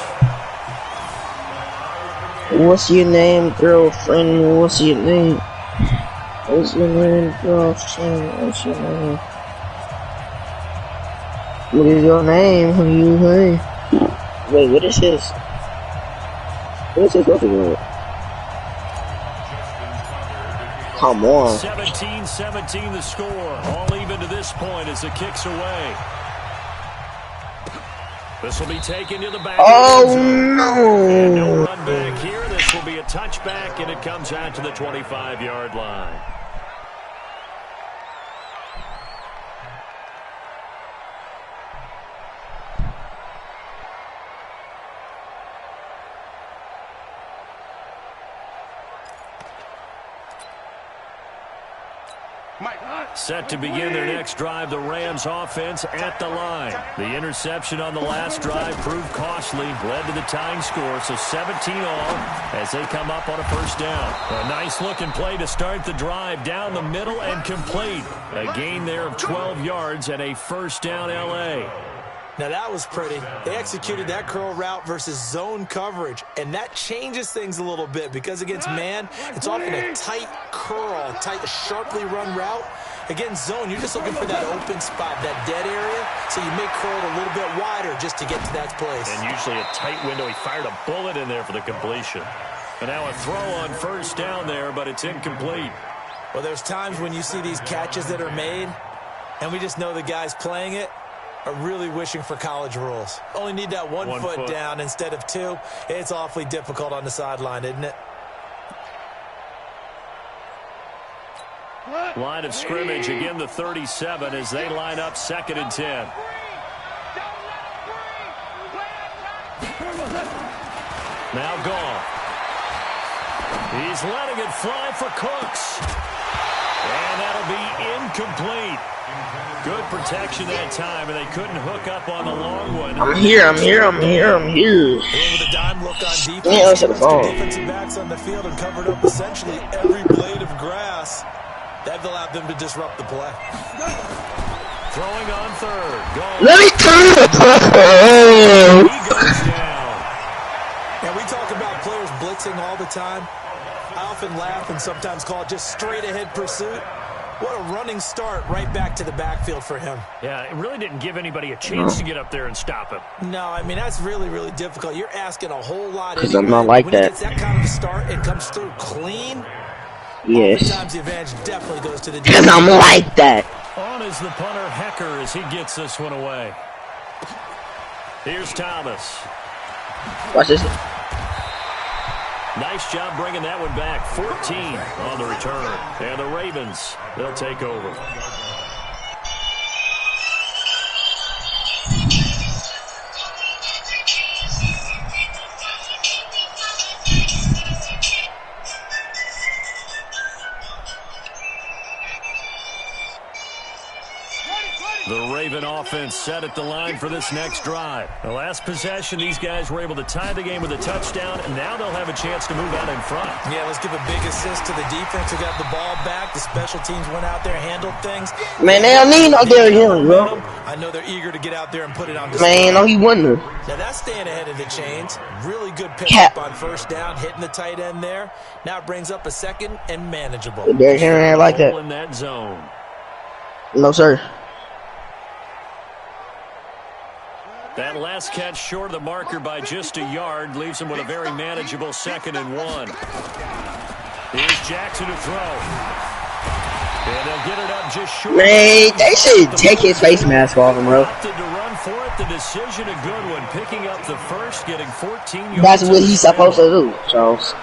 What's your name, girlfriend? What's your name? What's your name, girlfriend? What's your name? What is your name? Who you name? Wait, what is this? What is this looking at? Come on. 17-17 the score. All even to this point as it kicks away. This will be taken to the back. Oh, And no. no run back here. This will be a touchback, and it comes out to the 25-yard line. Set to begin their next drive, the Rams offense at the line. The interception on the last drive proved costly, led to the tying score, so 17 all as they come up on a 1st down. A nice looking play to start the drive down the middle and complete. A gain there of 12 yards and a 1st down LA. Now that was pretty. They executed that curl route versus zone coverage, and that changes things a little bit because against man, it's often a tight curl, tight, sharply run route. Against zone, you're just looking for that open spot, that dead area, so you may curl it a little bit wider just to get to that place. And usually a tight window. He fired a bullet in there for the completion. And now a throw on 1st down there, but it's incomplete. Well, there's times when you see these catches that are made, and we just know the guys playing it are really wishing for college rules. Only need that one foot down instead of 2. It's awfully difficult on the sideline, isn't it? Line of scrimmage, again the 37 as they line up 2nd and 10. Now gone. He's letting it fly for Cooks. And that'll be incomplete. Good protection that time, and they couldn't hook up on the long one. I'm here. With a dime look on defense, Yeah, the defensive backs on the field and covered up essentially every blade of grass. That allowed them to disrupt the play. Throwing on third. Let me turn it. He goes down. And we talk about players blitzing all the time. I often laugh and sometimes call it just straight-ahead pursuit. What a running start right back to the backfield for him. Yeah, it really didn't give anybody a chance to get up there and stop him. No, I mean, that's really, really difficult. You're asking a whole lot. Because I'm not like when that. When he gets that kind of a start and comes through clean, Yes. oftentimes the advantage definitely goes to the Because I'm like that. On is the punter, Hecker, as he gets this one away. Here's Thomas. Watch this. Nice job bringing that one back. 14 on the return. And the Ravens, they'll take over. The Raven offense set at the line for this next drive. The last possession, these guys were able to tie the game with a touchdown, and now they'll have a chance to move out in front. Yeah, let's give a big assist to the defense who got the ball back. The special teams went out there, handled things. Man, they don't need no Derrick Henry, bro. I know they're eager to get out there and put it on display. Man, no, he wouldn't. Now that's staying ahead of the chains. Really good pickup on first down, hitting the tight end there. Now it brings up a second and manageable. Derrick Henry ain't like that. In that zone. No, sir. That last catch short of the marker by just a yard leaves him with a very manageable 2nd and 1. Here's Jackson to throw. And they'll get it up just short. Man, they should take his face mask off him, bro. Opted to run for it. The decision a good one. Picking up the first, getting 14 yards. That's what he's supposed to do, Charles.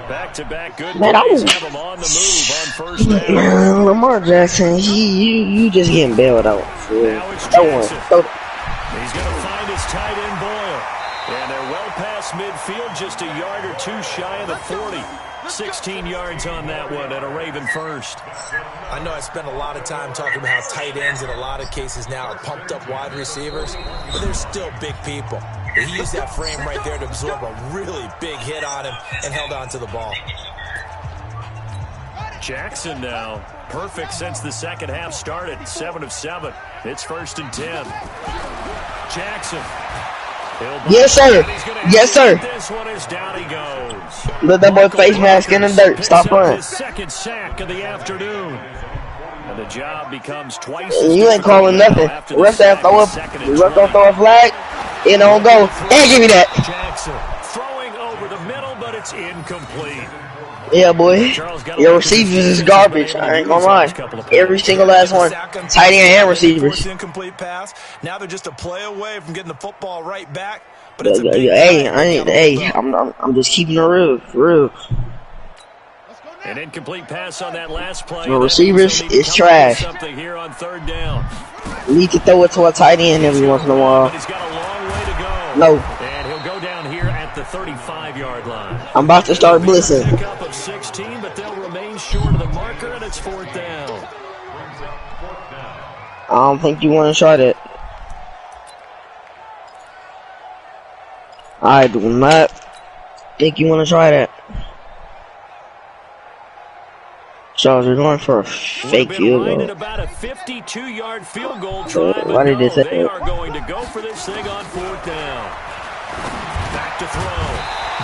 Back-to-back good Man, plays have him on the move on first down. Man, Lamar Jackson, you just getting bailed out. Now it's Jackson. He's going to find his tight end Boyle. And they're well past midfield, just a yard or two shy of the 40. 16 yards on that one and a Raven first. I know I spent a lot of time talking about how tight ends in a lot of cases now are pumped up wide receivers, but they're still big people. He used that frame right there to absorb a really big hit on him and held on to the ball. Jackson now, perfect since the second half started. 7 of 7. It's 1st and 10. Jackson. Yes, sir. Yes, sir. This one is down he goes. Let that boy face mask in the dirt. Stop playing. His second sack of the afternoon. And the job becomes twice. You ain't calling nothing. The ref don't throw a flag. It don't go. And give me that. Jackson throwing over the middle, but it's incomplete. Yeah, boy. Your receivers is garbage. I ain't gonna lie. Every single last one. Tight end and receivers. Incomplete pass. Now they're just a play away from getting the football right back. But it's I'm just keeping it real, for real. An incomplete pass on that last play. The receivers is trash. Something here on 3rd down. You need to throw it to a tight end every once in a while. But he's got a long way to go. No. And he'll go down here at the 35-yard line. I'm about to start blitzing. Pickup of 16, but they'll remain short of the marker, and it's 4th down. I don't think you want to try that. I do not think you want to try that. Charles, we're going for a fake field goal. About a 52-yard field goal try, why did they say they that? are going to go for this thing on 4th down. Back to throw.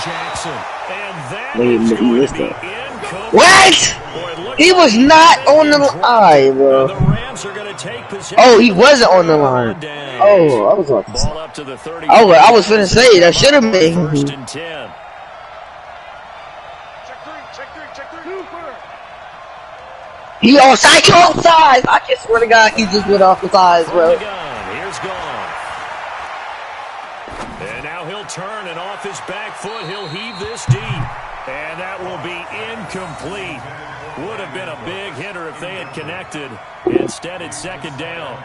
Jackson. And that is going to be incomplete. What? He was not on the line, bro. The Rams are going to take possession. Oh, he wasn't on the line. Oh, I was like, Ball up to the 30. oh, I was finna say that should have been. 1st and 10. He offside, offside. I just swear to God, he just went off the sides, bro. Here's gone. And now he'll turn, and off his back foot, he'll heave this deep. And that will be incomplete. Would have been a big hitter if they had connected. Instead, it's 2nd down.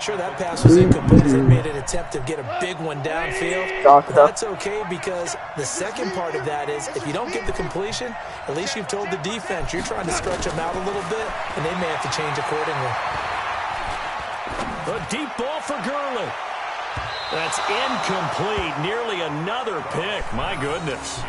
Sure, that pass was incomplete as they made an attempt to get a big one downfield. That's okay because the second part of that is if you don't get the completion, at least you've told the defense you're trying to stretch them out a little bit, and they may have to change accordingly. A deep ball for Gurley. That's incomplete. Nearly another pick. My goodness.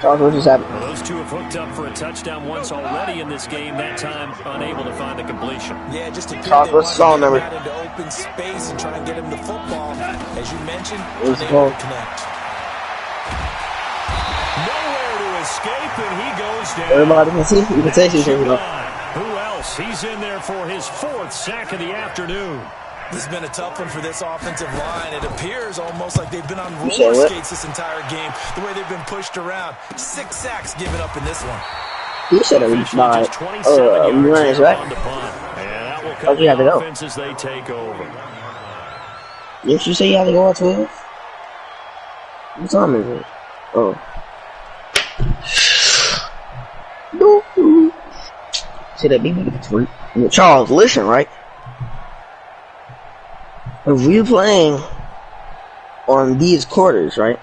Charles, what just happened? Well, those two have hooked up for a touchdown once already in this game. That time, unable to find the completion. Yeah, just to Charles, what's the song number? Into open space and try and get him the football. As you mentioned, what's unable to connect. Nowhere to escape, and he goes down. Everybody can see. You can say she's here. Who else? He's in there for his 4th sack of the afternoon. This has been a tough one for this offensive line. It appears almost like they've been on roller skates this entire game, the way they've been pushed around. 6 sacks given up in this one. You said it was not runs, right? And that will Oh, cut you have to go. offense as they take over. Yes, you say you have to go at 12? What time is it? Oh. See that big Charles, listen, right? If we're playing on these quarters, right?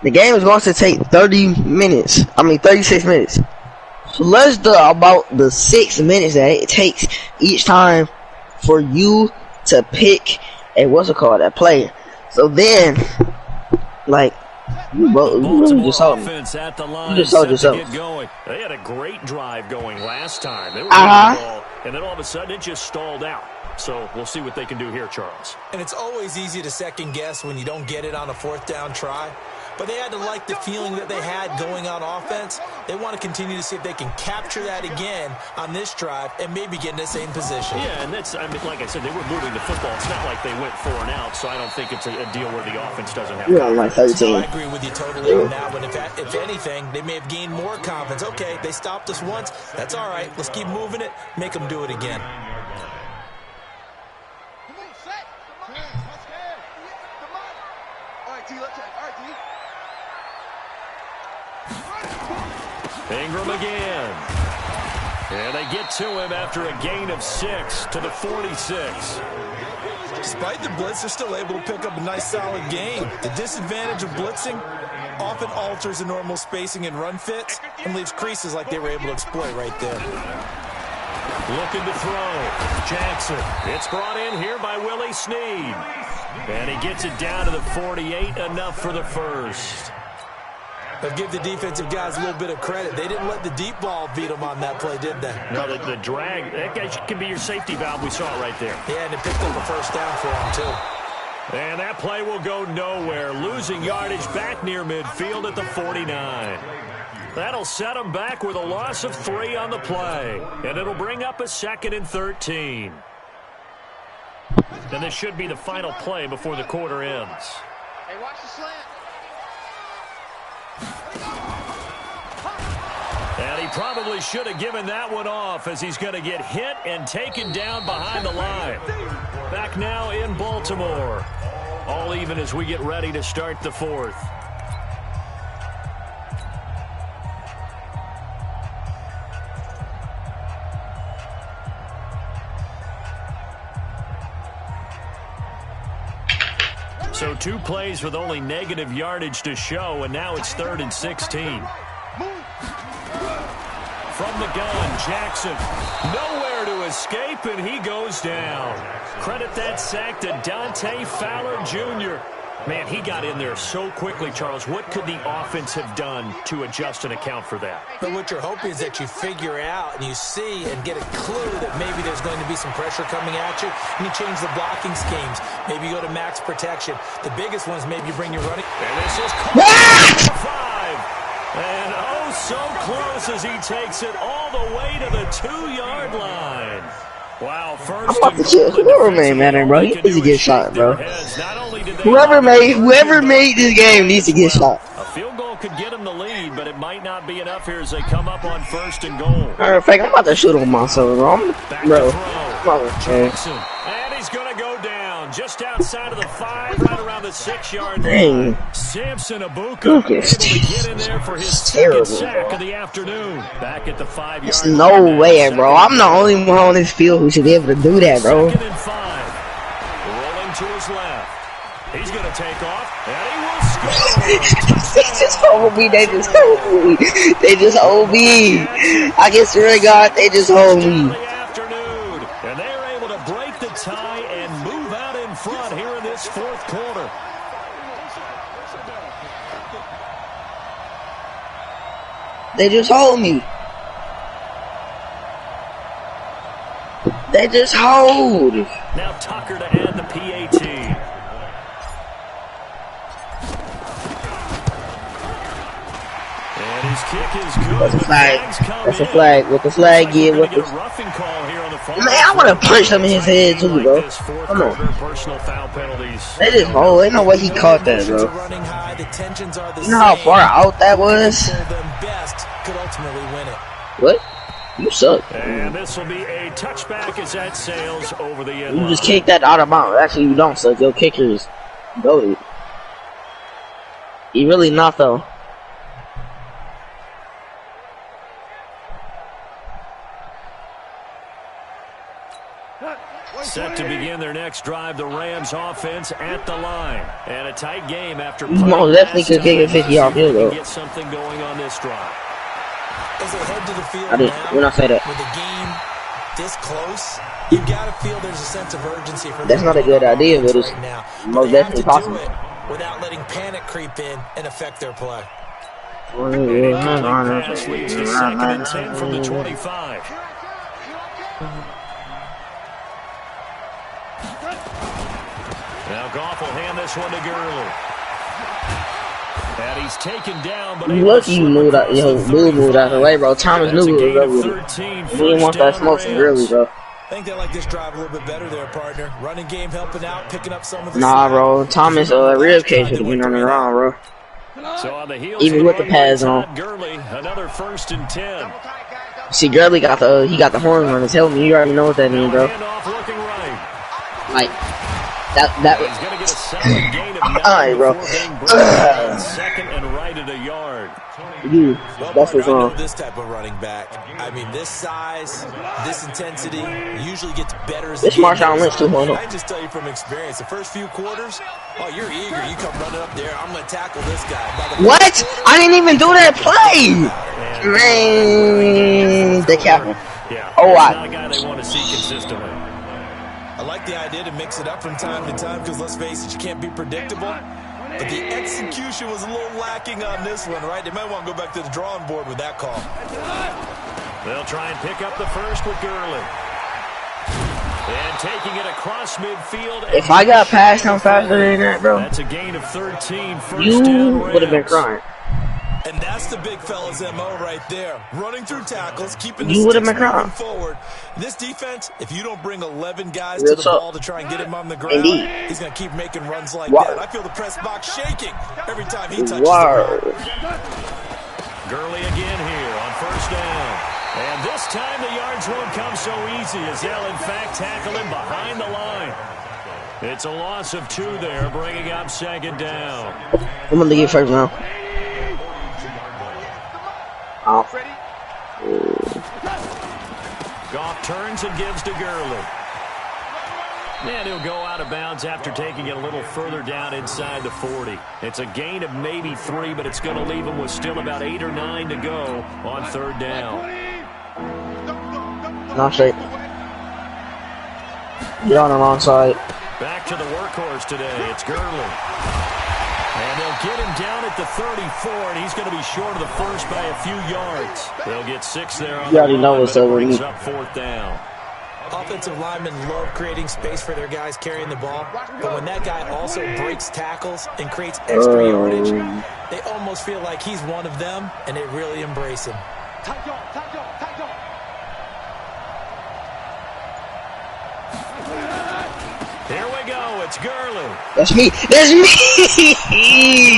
The game is going to take 36 minutes. So let's do about the 6 minutes that it takes each time for you to pick a player. So then, like, you just saw me. You just saw yourself. They had a great drive going last time. They were the ball, and then all of a sudden it just stalled out. So we'll see what they can do here, Charles. And it's always easy to second guess when you don't get it on a 4th down try. But they had to like the feeling that they had going on offense. They want to continue to see if they can capture that again on this drive and maybe get in the same position. Yeah, and that's, I mean, like I said, they were moving the football. It's not like they went 4 and out, so I don't think it's a deal where the offense doesn't have confidence. I agree with you totally on that one. If anything, they may have gained more confidence. Okay, they stopped us once. That's all right. Let's keep moving it. Make them do it again. Ingram again. And they get to him after a gain of 6 to the 46. Despite the blitz, they're still able to pick up a nice, solid gain. The disadvantage of blitzing often alters the normal spacing and run fits and leaves creases like they were able to exploit right there. Looking to throw. Jackson. It's brought in here by Willie Snead. And he gets it down to the 48, enough for the first. But give the defensive guys a little bit of credit. They didn't let the deep ball beat them on that play, did they? No, the drag, that guy can be your safety valve. We saw it right there. Yeah, and it picked up a first down for him, too. And that play will go nowhere. Losing yardage back near midfield at the 49. That'll set them back with a loss of 3 on the play. And it'll bring up a 2nd and 13. And this should be the final play before the quarter ends. Hey, watch the slant. And he probably should have given that one off as he's going to get hit and taken down behind the line. Back now in Baltimore. All even as we get ready to start the 4th. So 2 plays with only negative yardage to show, and now it's 3rd and 16. From the gun, Jackson. Nowhere to escape, and he goes down. Credit that sack to Dante Fowler Jr. Man, he got in there so quickly, Charles. What could the offense have done to adjust and account for that? But what you're hoping is that you figure out and you see and get a clue that maybe there's going to be some pressure coming at you, and you change the blocking schemes. Maybe you go to max protection. The biggest one is maybe you bring your running. And this is close. 5. And oh, so close as he takes it all the way to the 2-yard line. Wow, first I'm about to chill. Whoever made Madden, bro, he needs to get shot, bro. Whoever made this game needs to get shot. A field goal could get him the lead, but it might not be enough here as they come up on 1st and goal. Matter of fact, I'm about to shoot on myself, bro. Jackson, and he's going to go down. down just outside of the 5, right around the 6-yard Dang. line. Samson Abuka Lucas, able to get in there for his terrible, second sack bro. of the afternoon. Back at the 5-yard There's line. no now. way, bro. I'm the only one on this field who should be able to do that, bro. 2nd and 5. Rolling to his left. He's going to take off, and he will score. They just hold me. They just hold me. They just hold me. I can swear to God, they just hold me. Afternoon, and they're able to break the tie and move out in front here in this 4th quarter. They just hold me. They just hold. Now Tucker to add the PAT. And his kick is good. That's a flag. That's a flag. What the flag give? What the... Roughing call here on the phone. Man, I want to punch him in his head too, bro. Come on. Personal foul penalties. They just hold. Ain't no way he caught that, bro. You know how far out that was? What? You suck. And this will be a touchback as that sails over the end. You just kicked that out of bounds. Actually, you don't suck. Your kicker is goated. He really not, though. Set to begin their next drive, the Rams offense at the line. And a tight game after most definitely could kick a 50-yard field goal. Get something going on this drive. As they head to the field I didn't. When I say that. with the game this close, you got to feel there's a sense of urgency for them. That's not a good idea, but it's right now. most definitely possible. Without letting panic creep in and affect their play. Pass leads to 2nd and 10 from the 25. Now Goff will hand this one to Gurley. And he's taken down, but You lucky you moved out. Yo, Blue moved out of the way, bro. Thomas knew we was over with it. We didn't want that smoke from Gurley, bro. I think they like this drive a little bit better there, partner. Running game helping out, picking up some of the... Nah, bro. Thomas' rib cage should have been on the wrong, bro. So on the heels Even with the pads on. Gurley, another 1st and 10. See, Gurley got the horns on his helmet. You already know what that means, bro. Handoff looking right. Like that. He's going to get a solid gain of 9 Alright, bro. before being brought down 2nd and right at a yard. Dude, that's what's I know wrong. this type of running back. I mean, this size, this intensity usually gets better as the This game Marshawn goes Lynch on. 2.0. I just tell you from experience, the first few quarters, oh, you're eager. You come running up there. I'm going to tackle this guy. By the What? quarter, I didn't even do that play. Man, they capping. Yeah, Oh, he's I. not a guy they want to see consistently. I like the idea to mix it up from time to time because, let's face it, you can't be predictable. But the execution was a little lacking on this one, right? They might want to go back to the drawing board with that call. They'll try and pick up the first with Gurley. And taking it across midfield. If I got past him faster than that, bro, That's a gain of 13. First you down would have been Rams. crying. And that's the big fella's MO right there. Running through tackles, keeping the You would've sticks been crying. moving forward. This defense, if you don't bring 11 guys Real to the talk. ball to try and get him on the ground, Indeed. he's going to keep making runs like Wow. that. I feel the press box shaking every time he touches Wow. the ball. Gurley again here on 1st down. And this time the yards won't come so easy as they'll in fact tackle him behind the line. It's a loss of 2 there, bringing up 2nd down. I'm gonna get first now. Oh. Goff turns and gives to Gurley. And he'll go out of bounds after taking it a little further down inside the 40. It's a gain of maybe 3, but it's going to leave him with still about 8 or 9 to go on 3rd down. Not straight. You're on the wrong side. Back to the workhorse today. It's Gurley. And they'll get him down at the 34, and he's going to be short of the first by a few yards. They'll get 6 there on You already the know line, what's but it up with brings me. up 4th down. Offensive linemen love creating space for their guys carrying the ball, but when that guy also breaks tackles and creates extra yardage, they almost feel like he's one of them, and they really embrace him. Here we go. It's Gurley. That's me. That's me.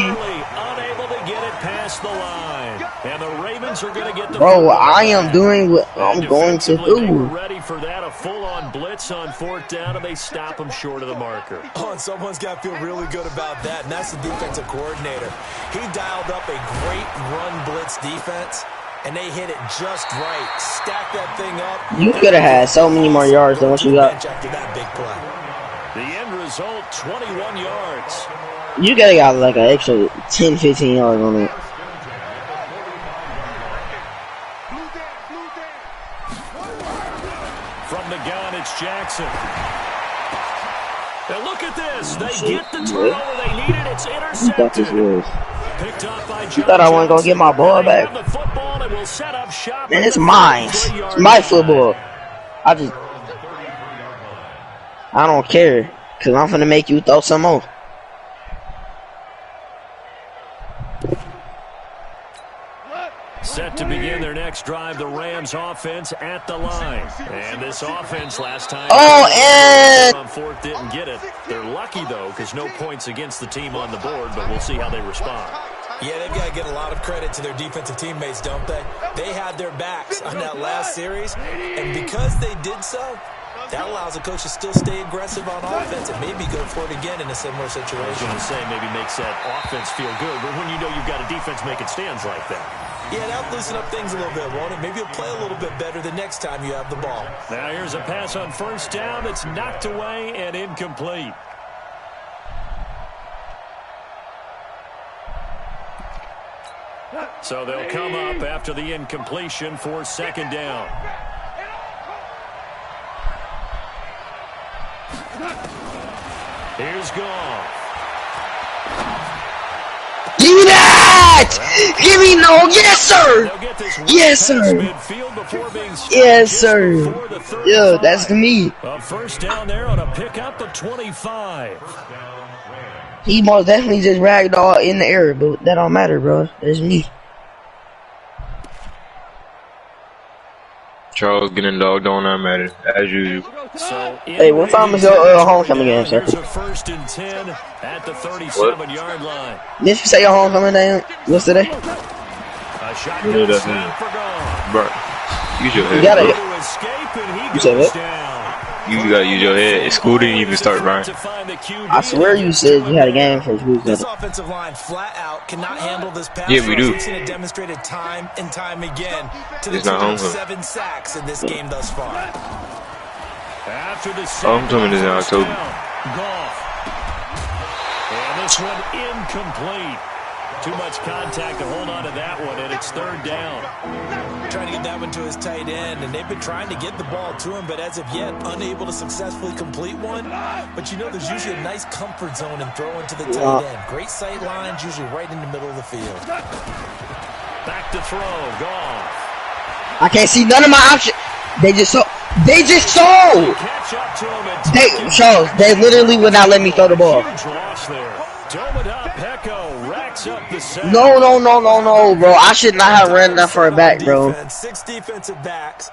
Gurley unable to get it past the line. And the Ravens Ravens are going to get the Bro, I am doing what I'm going to They were do. ready for that, a full-on blitz on 4th down, and they stop them short of the marker. Oh, and someone's got to feel really good about that, and that's the defensive coordinator. He dialed up a great run blitz defense, and they hit it just right. Stack that thing up. You could have had so many more yards than what you got. After that big play. The end result, 21 yards. You could have got like an extra 10, 15 yards on it. From the gun, it's Jackson. And look at this. They get the turnover they needed. It's You thought this intercepted. was. Picked off by You thought I wasn't going to get my ball back? The football and will set up shop. Man, it's mine. It's my football. I don't care. Because I'm finna make you throw some more. Set to begin their next drive, the Rams offense at the line. And this offense last time on 4th didn't get it. They're lucky, though, because no points against the team on the board, but we'll see how they respond. Yeah, they've got to get a lot of credit to their defensive teammates, don't they? They had their backs on that last series, and because they did so, that allows the coach to still stay aggressive on offense and maybe go for it again in a similar situation. I was going to say maybe makes that offense feel good, but when you know you've got a defense making stands like that. Yeah, that'll loosen up things a little bit, won't it? Maybe you'll play a little bit better the next time you have the ball. Now here's a pass on 1st down that's knocked away and incomplete. So they'll come up after the incompletion for 2nd down. Here's Goff. Give me that! Give me no! Yes, sir! Yes, sir! Yes, sir! Yeah, that's me. A 1st down there on a pickup of 25. He most definitely just ragdoll in the air, but that don't matter, bro. That's me. Charles getting dogged on that matter, as usual. So hey, what time is your homecoming game, sir? Here's a 1st and 10 at the 37-yard line. Didn't you say your homecoming day yesterday? A shotgun snap for Goff. Bro, use your head. You gotta. To escape, and he You said goes what? down. You gotta use your head. School didn't even start, Brian. I swear you said you had a game for this This offensive line flat out cannot handle this pass. Yeah, we do. We've seen it demonstrated time and time again to the It's not tune of home. 7 sacks in this game thus far. After the Homecoming is in October. Goff. And this one incomplete. Too much contact to hold on to that one, and it's 3rd down. Trying to get that one to his tight end, and they've been trying to get the ball to him, but as of yet, unable to successfully complete one. But you know, there's usually a nice comfort zone in throwing to the tight end. Great sight lines, usually right in the middle of the field. Back to throw, Goff. I can't see none of my options. They just saw. Catch up to him and Charles, they literally would not let me throw the ball. huge loss there. Dominic Pecco racks up the sack. No, bro. I should not have ran that far back, bro. 6 defensive backs.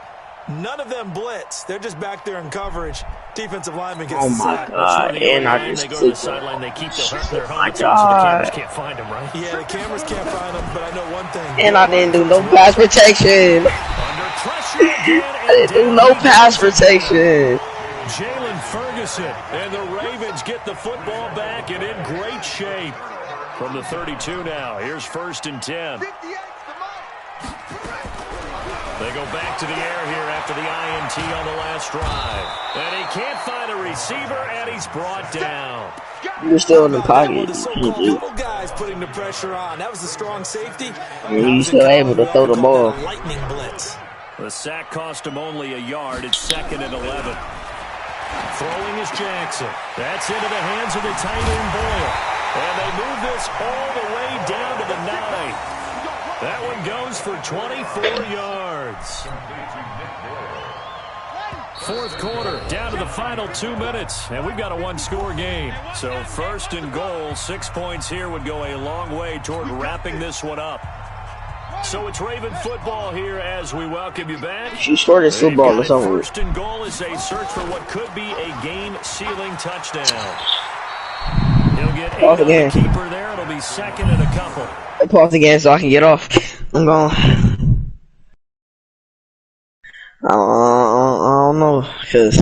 None of them blitz. They're just back there in coverage. Defensive lineman gets Oh the my sack. god, and I just They go to the clicked sideline, they keep their Oh home my team so the cameras god. can't find them, right? Yeah, the cameras can't find them, but I know one thing. And I didn't do no pass protection. Under pressure again. I didn't do no pass protection. Jalen Ferguson and the Ravens get the football back and in great shape. From the 32 now, here's 1st and 10. They go back to the air here after the INT on the last drive. And he can't find a receiver, and he's brought down. You're still in the pocket. One of the so-called little guys putting the pressure on. That was a strong safety. You're still able to throw the ball. Lightning blitz. The sack cost him only a yard. It's 2nd and 11. Throwing is Jackson. That's into the hands of the tight end Boyle. And they move this all the way down to the 9. That one goes for 24 yards. 4th quarter, down to the final 2 minutes, and we've got a 1-score game. So 1st and goal, 6 points here would go a long way toward wrapping this one up. So it's Raven football here as we welcome you back. She scored this football. It's over. 1st and goal is a search for what could be a game-sealing touchdown. He'll get 8 on the keeper there. It'll be 2nd and a couple. Pause the game so I can get off. I'm going. I don't know, cause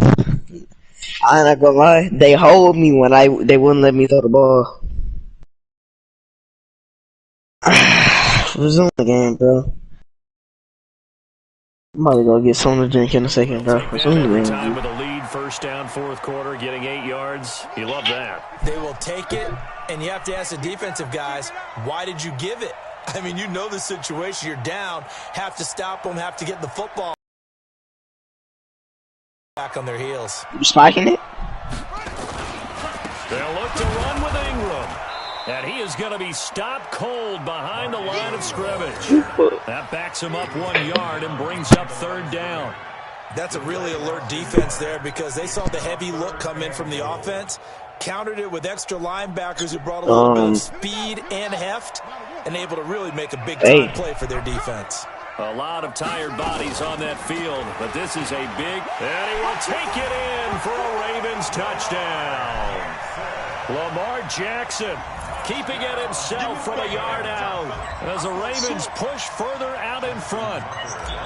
I ain't not gonna lie. They hold me when they wouldn't let me throw the ball. Resume the game, bro. I'm about to go get something to drink in a second, bro. Resume the Every game. time with a lead, first down, fourth quarter, getting 8 yards. You love that. They will take it, and you have to ask the defensive guys, why did you give it? I mean, you know the situation. You're down, have to stop them, have to get the football back on their heels. You spiking it? They'll look to run with Ingram. And he is going to be stopped cold behind the line of scrimmage. That backs him up 1 yard and brings up third down. That's a really alert defense there because they saw the heavy look come in from the offense, countered it with extra linebackers who brought a little bit of speed and heft, and able to really make a big-time play for their defense. A lot of tired bodies on that field, but this is a big, and he will take it in for a Ravens touchdown. Lamar Jackson keeping it himself from a yard out as the Ravens push further out in front.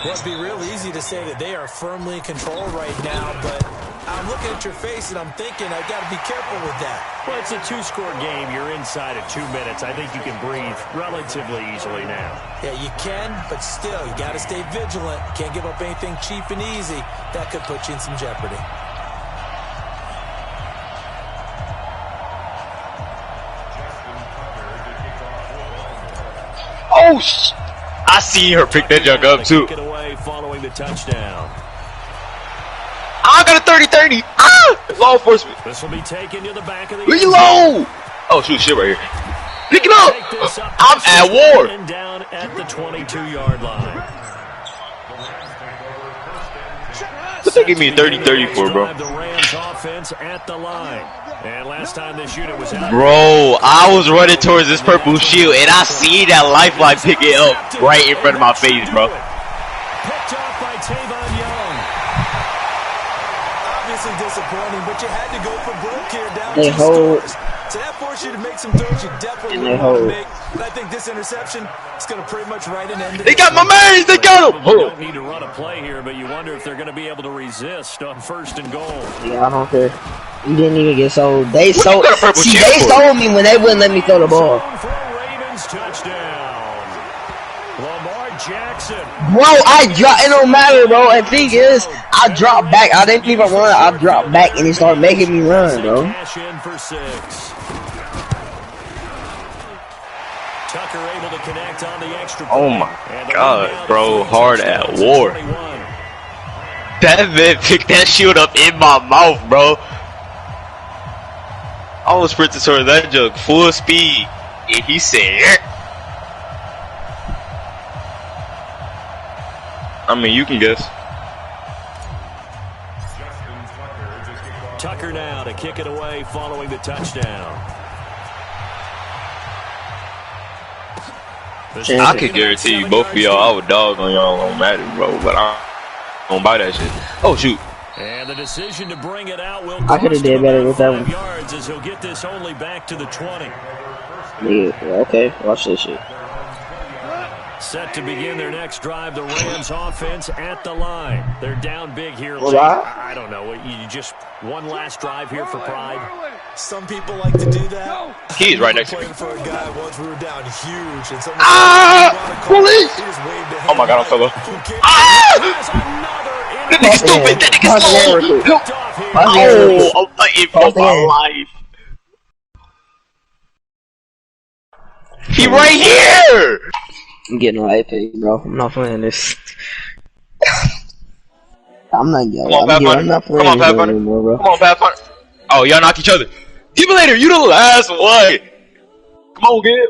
Well, it'd be real easy to say that they are firmly in control right now, but I'm looking at your face and I'm thinking I've got to be careful with that. Well, it's a two-score game. You're inside of 2 minutes. I think you can breathe relatively easily now. Yeah, you can, but still, you got to stay vigilant. Can't give up anything cheap and easy. That could put you in some jeopardy. Oh, I see her pick that junk up too. Get away following the touchdown. I got a 30-30. Law enforcement. This will be taken to the back of the Reload. Oh shoot, shit right here. Pick it up. I'm at war. And down at the 22-yard line. What they give me a 30-30 for, bro? The Rams offense at the line. And last time this unit was out. Bro, I was running towards this purple shield and I see that lifeline pick it up right in front of my face, bro. Picked off by Tavon Young. Obviously disappointing, but you had to go for broke here down They 2 hold. scores. So that forced you to make some throws you definitely And they wouldn't want to hold. make. But I think this interception is going to pretty much write an end to They this got my one. man. They got him. They don't need to run a play here, but you wonder if they're going to be able to resist on first and goal. Yeah, I don't care. You didn't even get sold. They What sold. you got a purple See, chip they for? sold me when they wouldn't let me throw the ball. Zone for a Ravens touchdown. Lamar Jackson. Bro, I drop. It don't matter, bro. And thing is, I dropped back. I didn't even run. I dropped back, and he started making me run, bro. Cash in for 6. Tucker able to connect on the extra point. Oh my And the God, rebound bro, is hard at 21. war. That man picked that shield up in my mouth, bro. I was sprinting towards that jug full speed, and he said, I mean, you can guess. Tucker now to kick it away following the touchdown. I could guarantee you, both of y'all, I would dog on y'all on Madden, bro, but I don't buy that shit. Oh, shoot. And the decision to bring it out will I coulda did better with that one. yards as he'll get this only back to the 20. Yeah, okay, watch this shit. Set to begin their next drive, the Rams offense at the line. They're down big here. Well, late. I- I don't know. You just one last drive here for pride. Some people like to do that. He's right next to me. Playing for a guy once we were down huge. And someone Police! he just waved a Oh my God, I'm solo. hand. There's another That nigga stupid. That nigga slow. picked off here. Oh, I'm fighting for my life. He right here. I'm getting an iPad, bro. I'm not playing this. I'm not yelling. Come on, Pathfinder. I'm not Come playing on, this Pathfinder. anymore, bro. Come on, Pathfinder. Oh, y'all knock each other. Give me later. You the last one. Come on, Gib.